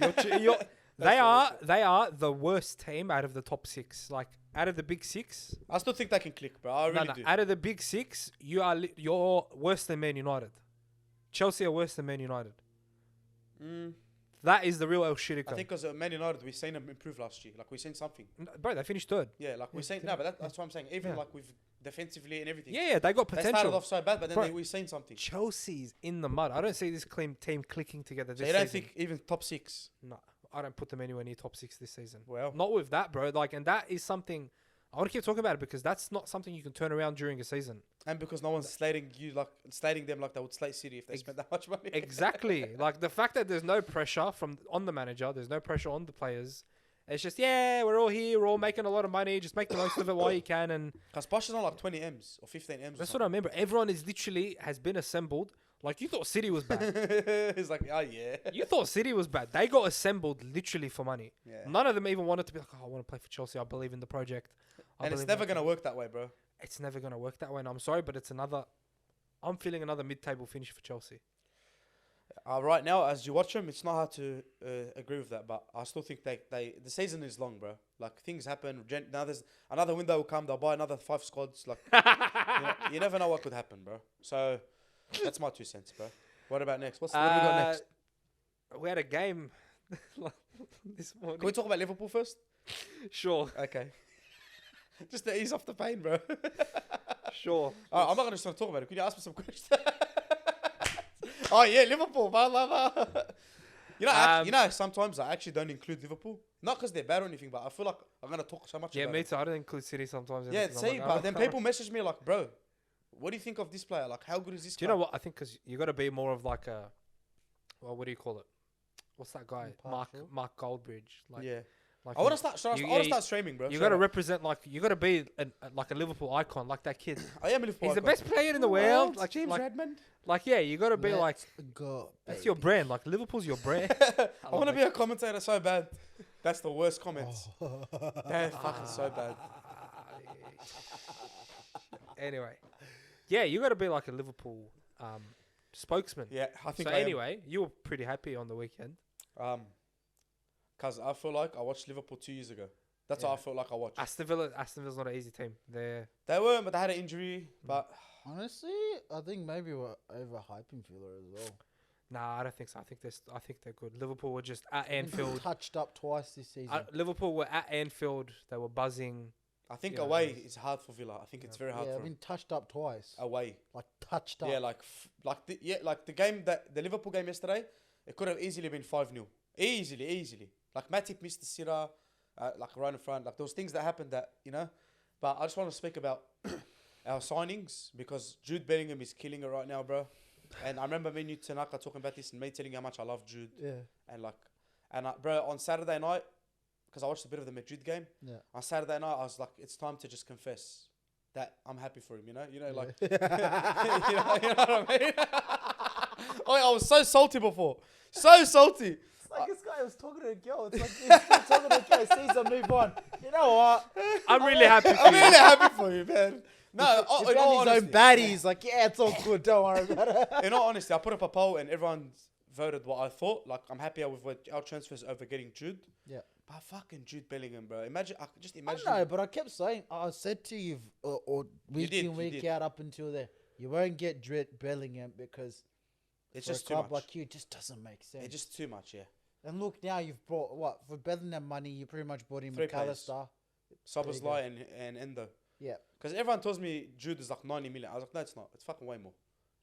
They are the worst team out of the top six. Like, out of the big six.
I still think they can click, bro. I really do.
Out of the big six, you're worse than Man United. Chelsea are worse than Man United. That is the real El Shirico.
I think because Man United, we've seen them improve last year. Like, we've seen something.
Bro, they finished third.
Yeah, like, we've seen... No, but that's what I'm saying. Even, like, with defensively and everything.
Yeah, they got potential.
They started off so bad, but then we've seen something.
Chelsea's in the mud. I don't see this team clicking together this season.
So you don't think even top six?
No, I don't put them anywhere near top six this season.
Well,
not with that, bro. Like, and that is something... I want to keep talking about it because that's not something you can turn around during a season. And
because no one's slating them like they would slate City if they spent that much money.
Exactly. Like the fact that there's no pressure on the manager, there's no pressure on the players. It's just, yeah, we're all here, we're all making a lot of money, just make the most of it while you can. And
because Posh is on like 20 M's or 15 M's.
That's what I remember. Everyone has been assembled. Like, you thought City was bad.
He's like, oh, yeah.
You thought City was bad. They got assembled literally for money.
Yeah.
None of them even wanted to be like, oh, I want to play for Chelsea. I believe in the project.
And it's never going to work that way, bro.
It's never going to work that way. And I'm sorry, but I'm feeling another mid-table finish for Chelsea.
Right now, as you watch them, it's not hard to agree with that. But I still think the season is long, bro. Like, things happen. Now there's another window will come. They'll buy another 5 squads. Like, you never know what could happen, bro. So that's my 2 cents, bro. What about next? What do we got next?
We had a game this morning.
Can we talk about Liverpool first?
Sure.
Okay. Just to ease off the pain, bro.
Sure.
I'm not going to talk about it. Could you ask me some questions? Oh, yeah, Liverpool. Blah, blah, blah. You know, sometimes I actually don't include Liverpool. Not because they're bad or anything, but I feel like I'm going to talk so much about it.
Yeah, me too. I don't include City sometimes.
Yeah, see, but then people message me like, bro, what do you think of this player? Like, how good is this guy?
Do you know what? I think because you got to be more of like a... Well, what do you call it? what's that guy?
Impartial.
Mark Goldbridge. Like,
Yeah.
like
I want to start. I want to start streaming, bro.
You got to represent you got to be like a Liverpool icon, like that kid.
I am a Liverpool.
He's the
icon.
best player in the world. Like
James Redmond.
Like yeah, you got to be like.
Go.
That's your brand. Like Liverpool's your brand.
I want to be a commentator so bad. That's the worst comments. They're fucking so bad.
Anyway, yeah, you got to be like a Liverpool spokesman.
Yeah, I think.
So anyway, you were pretty happy on the weekend.
Because I feel like I watched Liverpool 2 years ago. That's how I felt like I watched.
Aston Villa's not an easy team.
They weren't, but they had an injury. But
honestly, I think maybe we're overhyping Villa as well.
Nah, I don't think so. I think they're good. Liverpool were just at Anfield.
Touched up twice this season.
Liverpool were at Anfield. They were buzzing.
I think away is hard for Villa. I think it's very hard for
I've
them.
been touched up twice.
Away.
Like touched up.
Yeah, like the game the Liverpool game yesterday, it could have easily been 5-0. Easily. Like Matip missed the sitter, like right in front. Like those things that happened that, you know. But I just want to speak about our signings because Jude Bellingham is killing it right now, bro. And I remember me and you, Tanaka, talking about this and me telling you how much I love Jude.
Yeah.
And bro, on Saturday night, because I watched a bit of the Madrid game.
Yeah.
On Saturday night, I was like, it's time to just confess that I'm happy for him, you know? You know, like,
Yeah.
you know what I mean? I was so salty before. So salty.
It's like this guy was talking to a girl. It's like he's still talking to a girl. Sees her move on. You know what?
I'm really happy for
I'm
you.
really happy for you, man. No,
He's
in
got
all
his
honesty,
own baddies. Like, yeah, it's all good. Don't worry about it.
in all honesty, I put up a poll and everyone voted what I thought. Like, I'm happier with our transfers over getting Jude.
Yeah.
But fucking Jude Bellingham, bro. Imagine.
I know, but I kept saying, I said to you, or week in, week out up until there, you won't get Bellingham because
it's
for
just
a
too
club
much.
like you, it just doesn't make sense.
It's just too much, yeah.
And look, now you've brought, what, for Bellingham money, you pretty much bought him
Three players.
McAllister.
SZOBOSZLAI and Endo.
Yeah.
Because everyone tells me Jude is like 90 million. I was like, no, it's not. It's fucking way more.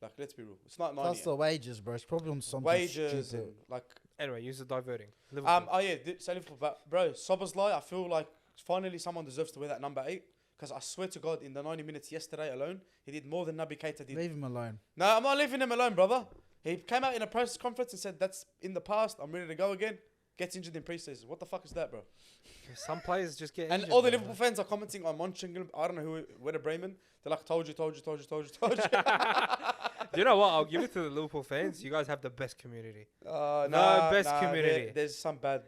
Like, let's be real. It's not 90.
Plus the wages, bro. It's probably on something
Wages
stupid.
and like.
Anyway, use the diverting. Liverpool.
Oh yeah, so Liverpool. But bro, SZOBOSZLAI, I feel like finally someone deserves to wear that number 8. Because I swear to God, in the 90 minutes yesterday alone, he did more than Naby Keita did.
Leave him alone.
No, I'm not leaving him alone, brother. He came out in a press conference and said, that's in the past. I'm ready to go again. Gets injured in pre-season. What the fuck is that, bro?
Some players just get
And
injured,
all the
man.
Liverpool fans are commenting on Monchengel. I don't know where to Bremen. They're like, told you.
Do you know what? I'll give it to the Liverpool fans. You guys have the best community.
Best
community.
There's some bad.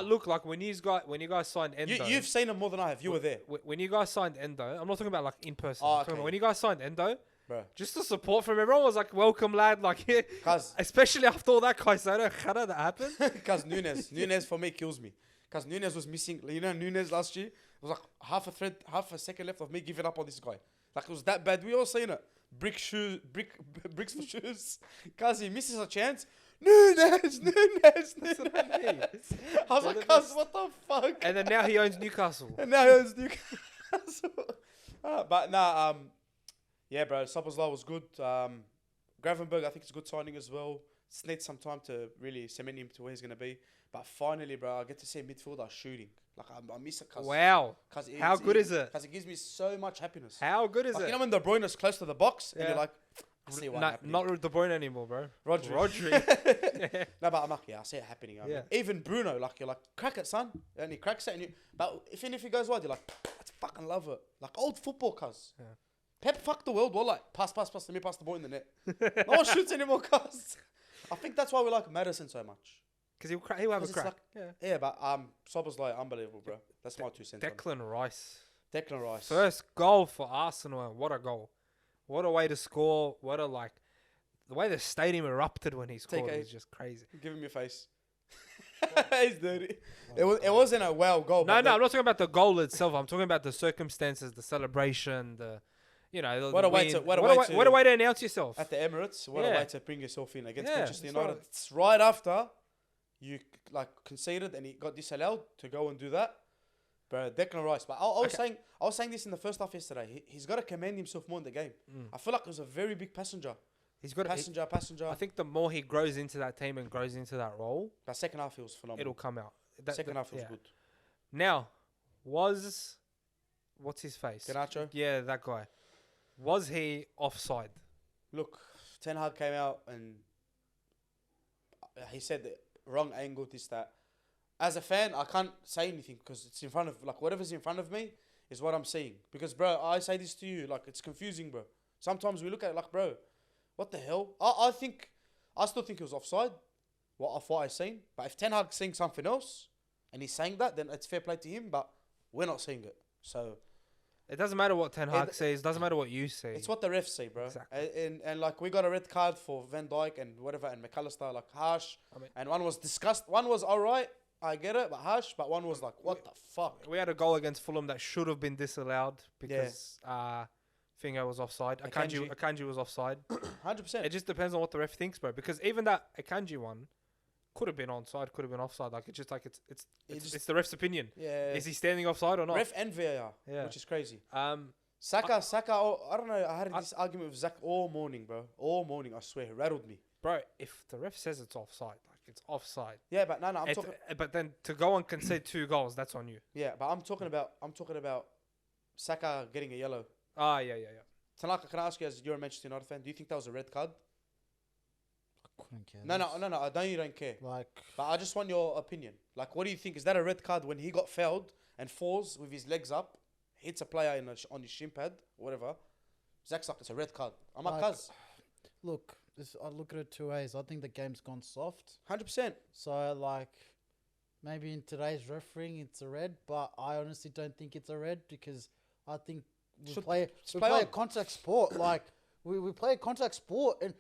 Look, like when you guys signed Endo.
You've seen them more than I have. You were there.
When you guys signed Endo, I'm not talking about like in person.
Oh,
I'm talking
okay.
about when you guys signed Endo,
Bro.
just the support from everyone was like, welcome, lad. Like, especially after all that Caicedo Khara that happened.
Because Nunes for me kills me. Because Nunes was missing. You know, Nunes last year, it was like half a second left of me giving up on this guy. Like, it was that bad. We all seen it. Bricks for shoes. Because he misses a chance. Nunes.
That's what I mean.
I was like, cuz, what the fuck?
And then now he owns Newcastle.
And now he owns Newcastle. Yeah, bro, SZOBOSZLAI was good. Gravenberg, I think it's a good signing as well. Just needs some time to really cement him to where he's going to be. But finally, bro, I get to see a midfielder shooting. Like, I miss it.
Wow. How good is it?
Because it gives me so much happiness.
How good is
like,
it?
You know when De Bruyne is close to the box and
Yeah.
you're like, I see what happening.
Not De Bruyne anymore, bro.
Rodri. No, but I'm like, yeah, I see it happening. I mean, even Bruno, like, you're like, crack it, son. And he cracks it. But even if he goes wide, you're like, I fucking love it. Like old football, cuz. Yeah. Pep fucked the world. We're like, pass. Let me pass the ball in the net. No one shoots anymore, cuz. I think that's why we like Maddison so much.
Because he'll have a crack.
Yeah, but SZOBOSZLAI, unbelievable, bro. That's my 2 cents.
Declan Rice.
First
goal for Arsenal. What a goal. What a way to score. The way the stadium erupted when he scored was just crazy.
Give him your face. He's dirty. It wasn't a well goal.
No, I'm not talking about the goal itself. I'm talking about the circumstances, the celebration,
What a way
to announce yourself.
At the Emirates, what a way to bring yourself in against Manchester
it's
United. It's right after you conceded and he got disallowed to go and do that. Bro, Declan Rice. But I was saying this in the first half yesterday. He's got to commend himself more in the game. I feel like it was a very big passenger.
He's got
passenger.
I think the more he grows into that team and grows into that role,
but second half he was phenomenal.
It'll come out.
Second half was good.
Now, what's his face?
Garnacho?
Yeah, that guy. Was he offside?
Look, Ten Hag came out and he said that wrong angle, this, that. As a fan, I can't say anything because it's in front of, like, whatever's in front of me is what I'm seeing. Because, bro, I say this to you, like, it's confusing, bro. Sometimes we look at it like, bro, what the hell? I still think it was offside, what I seen. But if Ten Hag's seeing something else and he's saying that, then it's fair play to him, but we're not seeing it. So
It doesn't matter what Ten Hag says. Doesn't matter what you say.
it's what the refs say, bro.
Exactly.
And like, we got a red card for Van Dijk and whatever, and McAllister, like, harsh.
I mean,
And one was discussed. One was all right. I get it, but harsh. But one was like, what the fuck?
we had a goal against Fulham that should have been disallowed because Finger was offside. Akanji was offside.
100%.
It just depends on what the ref thinks, bro. Because even that Akanji one could have been onside, could have been offside. Like, it's just like it's the ref's opinion.
Yeah.
Is he standing offside or not?
Ref and VAR,
Yeah.
which is crazy.
Saka,
I don't know. I had this argument with Zach all morning, bro. All morning, I swear. It rattled me.
bro, if the ref says it's offside, like it's offside.
Yeah, but no, I'm talking.
But then to go and concede 2 goals, that's on you.
Yeah, but I'm talking about Saka getting a yellow.
Yeah.
Tanaka, can I ask you, as you're a Manchester United fan, do you think that was a red card?
I couldn't care.
No. I know you don't care.
Like,
But I just want your opinion. Like, what do you think? Is that a red card when he got fouled and falls with his legs up, hits a player on his shin pad, whatever? Zach's like, it's a red card. I'm like, cuz.
look, I look at it 2 ways. I think the game's gone soft.
100%.
So, like, maybe in today's refereeing it's a red, but I honestly don't think it's a red because I think we play a contact sport. Like, we play a contact sport, and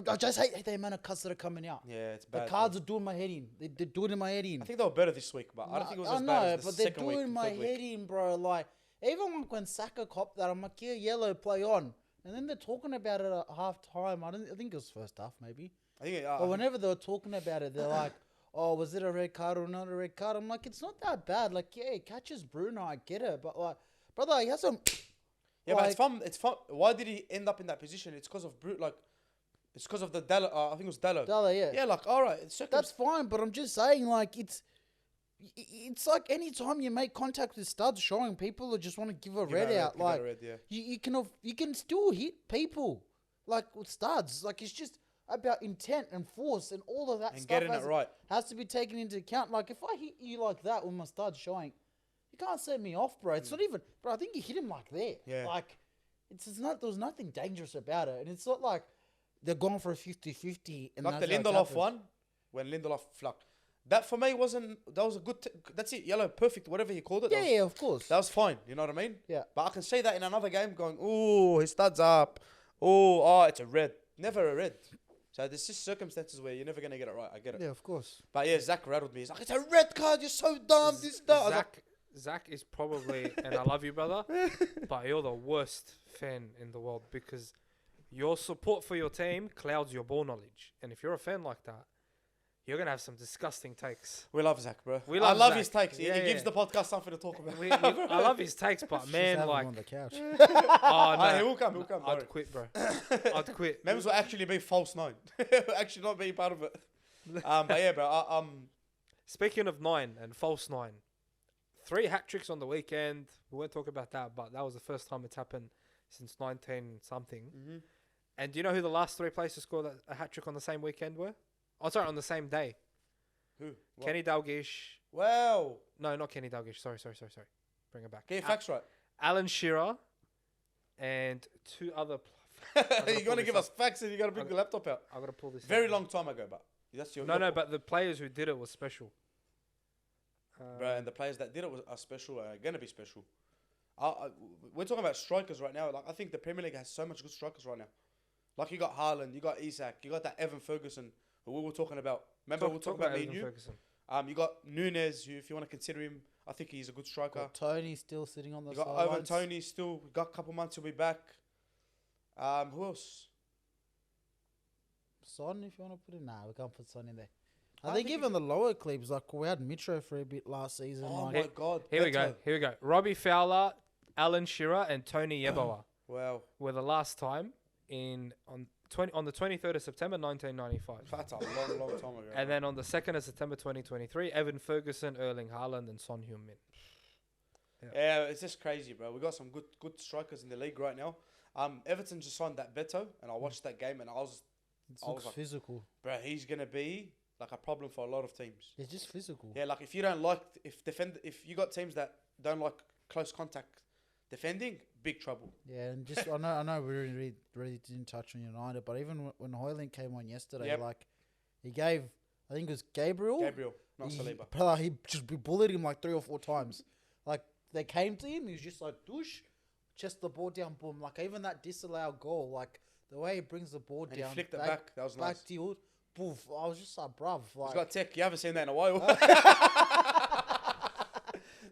I just hate the amount of cuts that are coming out.
Yeah, it's bad.
The cards are doing my head in. They're doing in my head in.
I think they were better this week, but I don't think it was as bad as the second week.
But they're doing my head in, bro. Like, even when Saka copped that, I'm like, yeah, yellow, play on. And then they're talking about it at half time. I think it was first half, maybe.
I think
but whenever they were talking about it, they're like, oh, was it a red card or not a red card? I'm like, it's not that bad. Like, yeah, he catches Bruno, I get it. But, like, brother, he has some...
Yeah, like, but it's fun. Why did he end up in that position? It's because of it's because of the Dallo. I think it was Dallo.
Dallo, yeah.
Yeah, like, all right,
that's fine. But I'm just saying, like, it's like any time you make contact with studs, showing people who just want to give a red out. Like, you can still hit people, like with studs. Like, it's just about intent and force and all of that
and
stuff.
Getting it right
has to be taken into account. Like, if I hit you like that with my studs showing, you can't set me off, bro. It's not even, bro. I think you hit him like there.
Yeah.
Like, it's not. There was nothing dangerous about it, and it's not like they're going for a 50-50. And
like the Lindelof one, when Lindelof flucked. That for me wasn't. That was a good. That's it. Yellow, perfect. Whatever he called it.
Yeah, of course.
That was fine. You know what I mean?
Yeah.
But I can say that in another game, going, "Oh, his studs up. Oh, it's a red. Never a red." So there's just circumstances where you're never gonna get it right. I get it.
Yeah, of course.
But yeah, Zach rattled me. He's like, "It's a red card. You're so dumb." This stuff.
Zach is probably, and I love you, brother, but you're the worst fan in the world because your support for your team clouds your ball knowledge. And if you're a fan like that, you're going to have some disgusting takes.
We love Zach, bro.
I
love his takes. He gives the podcast something to talk about.
I love his takes, but man, like...
on the couch.
Oh, no.
He'll come.
I'd quit, bro. I'd quit.
Members will actually be false 9. Actually not being part of it. But yeah, bro.
Speaking of 9 and false 9, 3 hat-tricks on the weekend. We won't talk about that, but that was the first time it's happened since 19-something.
Mm-hmm.
And do you know who the last 3 players to score a hat-trick on the same weekend were? Oh, sorry, on the same day.
Who? What?
Kenny Dalglish.
Wow.
No, not Kenny Dalglish. Sorry. Bring it back.
Get your facts right.
Alan Shearer and 2 other...
You're going to give us facts and you got to bring the laptop out.
I got to pull this
Very
out.
long time ago, but... That's your
No, but the players who did it was special.
Bro, and the players that did it are special, are going to be special. We're talking about strikers right now. Like, I think the Premier League has so much good strikers right now. Like, you got Haaland, you got Isak, you got that Evan Ferguson, who we were talking about. Remember, we were talking about me and you?
Ferguson.
You got Nunes, who, if you want to consider him, I think he's a good striker.
Got Tony still sitting on the
sidelines. You got Ivan Tony still. We got a couple months, he'll be back. Who else?
Son, if you want to put him. Nah, we can't put Son in there. I think even the lower clubs, like we had Mitro for a bit last season.
Oh
like,
my God.
Here we go. Robbie Fowler, Alan Shearer, and Tony Yeboah.
Wow.
Were the last time on the 23rd of September 1995.
That's a long time ago.
And then on the 2nd of September 2023, Evan Ferguson, Erling Haaland, and Son Heung-min.
Yeah, it's just crazy, bro. We got some good strikers in the league right now. Everton just signed that Beto, and I watched that game, and I was
looks
like,
physical.
Bro, he's gonna be like a problem for a lot of teams.
It's just physical.
Yeah, like if you don't like if you got teams that don't like close contact defending, big trouble.
Yeah, and just I know we really didn't touch on United, but even when Højlund came on yesterday, like he gave, I think it was Gabriel,
not Saliba.
But he bullied him like 3 or 4 times. Like they came to him, he was just like douche, chest the ball down, boom. Like even that disallowed goal, like the way he brings the ball
And
down,
he flicked it back. That was nice.
Tilt, poof. I was just like, bruv, like.
He's got tech. You haven't seen that in a while.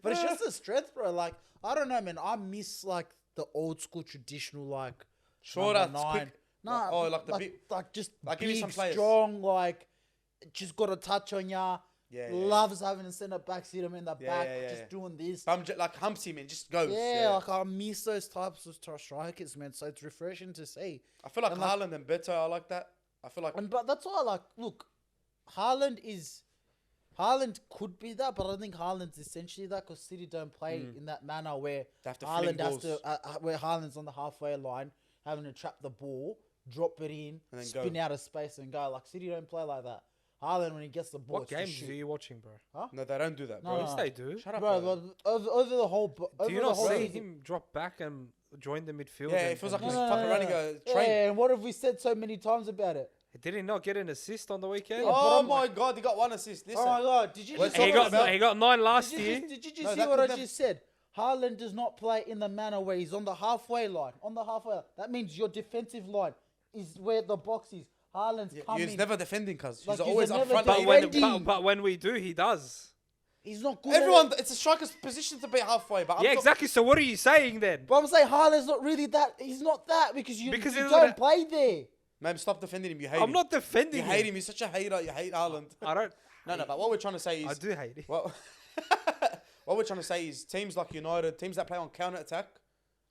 But it's just the strength, bro. Like I don't know, man. I miss like the old school traditional like.
Short
number
outs,
9.
quick.
Nah,
Oh, like the big.
like just
Like, give me
big,
some players.
strong, like just got a touch on ya.
Yeah,
Loves having a centre back, see him in the back,
yeah,
just doing this.
Like humps him and just goes.
Yeah, like I miss those types of strikers, man. So it's refreshing to see.
I feel like
and
Haaland and Beto are like that. I feel like.
But that's why, like, look, Haaland could be that, but I don't think Haaland's essentially that because City don't play in that manner where
They have to
Haaland
fling
has to,
balls.
where Haaland's on the halfway line, having to trap the ball, drop it in,
And then
spin
go.
out of space and go. Like City don't play like that. Haaland, when he gets the ball,
What
it's just
games
shoot.
are you watching, bro?
No, they don't do that, bro.
No,
Yes, they do.
Shut up,
Bro,
bro.
like, over the whole, over
Do you
the
not
whole
see
season.
him drop back and join the midfield?
Yeah,
and-
it feels
and
like
just-
he's fucking running a train.
Yeah, and what have we said so many times about it?
Did he not get an assist on the weekend?
Yeah,
Oh
but
my god, he got 1 assist. Listen.
Oh my god, did you
Well,
just
he
He
talking
got
about-
he got 9 last year.
Did you just
No,
see
that
what
could
I
never-
just said? Haaland does not play in the manner where he's on the halfway line. On the halfway line. That means your defensive line is where the box is. Haaland's coming.
He's never defending, cuz.
Like,
He's
he's
always
a
up
never
front.
But
defending.
when we do, he does.
He's not good.
Everyone,
At it.
it's a striker's position to be halfway. But I'm
Yeah,
talking-
exactly. So what are you saying then?
But I'm saying Haaland's not really that. He's not that because you
Because
you
he's
don't
not-
play there.
Man, stop defending him. You hate him.
I'm not defending
You hate him. He's such a hater. You hate Haaland.
I don't.
No, but what we're trying to say is.
I do hate it.
What, what we're trying to say is teams like United, teams that play on counter attack,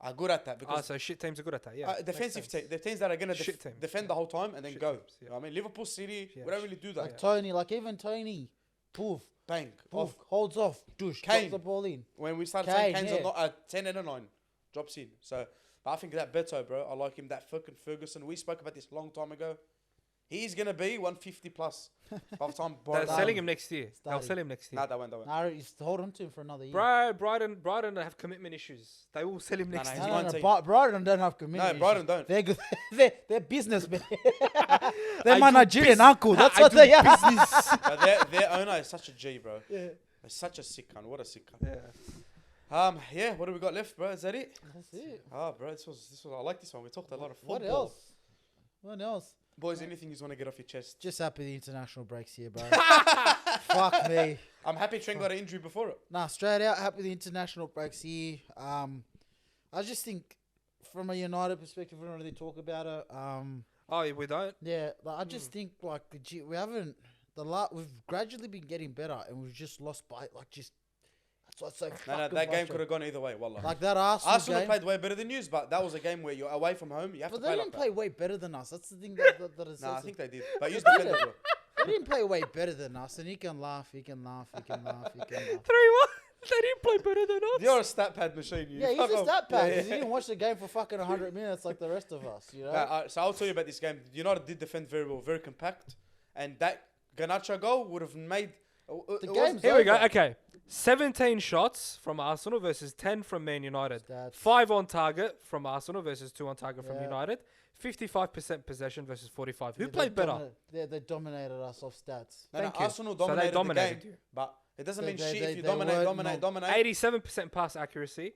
are good at that because
So shit teams are good at that. Yeah.
defensive
makes sense.
the teams that are gonna
Shit teams.
defend the whole time and then
Shit
go.
teams, yeah.
You know what I mean, Liverpool, City,
Yeah,
we don't really do that.
Like Tony, like even Tony, poof,
Bang,
poof,
off.
holds off, douche,
Kane.
drops the ball in.
When we started
Kane,
saying Kane's
yeah.
not a 10 and a 9, drops in. So, but I think that Beto, bro, I like him. That fucking Ferguson, we spoke about this a long time ago. He's gonna be 150 plus by the time.
They're
Brighton-
selling him next year. They'll
Starting.
sell him next year.
Nah, they won't.
Nah, you hold on to him for another year.
Bro, Brighton have commitment issues. They will sell him next
no,
year.
he's
No,
19.
Brighton don't have commitment.
No, Brighton
issues.
don't.
They're good. they're businessmen. They're
I
my
do
Nigerian uncle. That's
I
what
do
they are.
But their owner is such a G, bro.
Yeah.
He's such a sick cunt. What a sick cunt.
Yeah.
Yeah. What do we got left, bro? Is that it?
That's it.
Bro, this was. I like this one. We talked a lot of football.
What else? What else?
Boys, anything you want to get off your chest?
Just happy the international breaks here, bro. Fuck me.
I'm happy Trent got an injury before it.
Nah, straight out, happy the international breaks here. I just think, from a United perspective, we don't really talk about it.
Oh, we don't.
Yeah, like, I just think like we haven't we've gradually been getting better, and we've just lost by like just. That's what's so
No,
fucking
that game
frustrating.
could have gone either way. Wallah.
Like that Arsenal game.
played way better than you, but that was a game where you're away from home. You have
But
to
they
play
didn't
like
play way better than us. That's the thing that is.
that. Nah, I
so-
think they did. But you defended, bro.
They didn't play way better than us, and he can laugh. He can laugh. He can laugh. He can laugh.
3-1. They didn't play better than us.
You're a stat pad machine. You.
Yeah, he's
Fuck
just
off.
that bad
Yeah,
because
yeah.
he didn't watch the game for fucking 100 minutes like the rest of us. You know.
So I'll tell you about this game. United did defend very well, very compact, and that Garnacho goal would have made.
The
it
game's
Here we go.
over.
Okay. 17 shots from Arsenal versus 10 from Man United.
That's-
5 on target from Arsenal versus 2 on target from
Yeah.
United. 55% possession versus 45. Who
Yeah,
played
they
better?
They dominated us off stats.
No,
Thank you.
Arsenal
So they
dominated,
dominated
the game,
you.
but it doesn't
They-
mean
they-
shit
they-
if you
they
dominate.
weren't-
87% pass accuracy.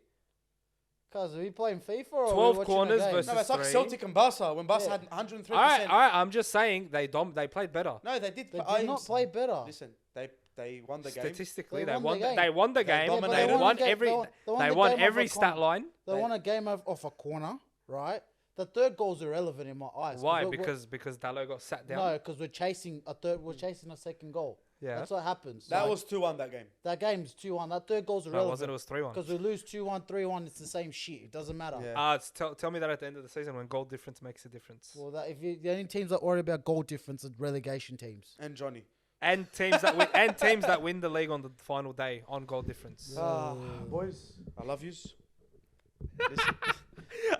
Cause are we playing FIFA or
12
are we watching
corners
a game?
versus-
No, it's like
3.
Celtic and Barca when Barca
Yeah.
had 103%.
All right. I'm just saying they played better.
No, they did.
They did not play better.
Listen, they won the game.
Statistically,
They
they
won
won.
the game.
They won the
They
game.
dominated.
They
They
won
the game-
every.
they won
They
the
won
game
every
off a
stat line.
They won a game off a corner, right? The third goal's irrelevant in my eyes.
Why?
We're-
Because Dalot got sat down.
no, because we're chasing a third. We're chasing a second goal.
Yeah.
That's what happens.
That
Like,
was 2-1 that game.
that game's 2-1. That third goal's
No, it
irrelevant.
wasn't. It was 3-1.
Because we lose 2-1, 3-1. It's the same shit. It doesn't matter.
Yeah.
Tell me that at the end of the season when goal difference makes a difference.
Well, that if you, the only teams that worry about goal difference are relegation teams.
And Johnny.
And teams that win the league on the final day on goal difference.
Boys, I love yous. Listen,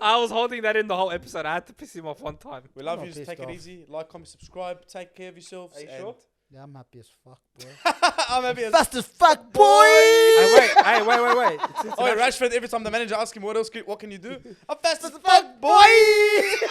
I was holding that in the whole episode. I had to piss him off one time.
we love
not
yous.
pissed
Take it
off.
easy. Like, comment, subscribe. Take care of yourselves.
Are you
and
sure?
Yeah, I'm happy as fuck, boy.
I'm happy as
Fast as fuck, boy.
Wait.
Oh, wait, Rashford, every time the manager asks him what can you do? I'm fast as fuck, boy!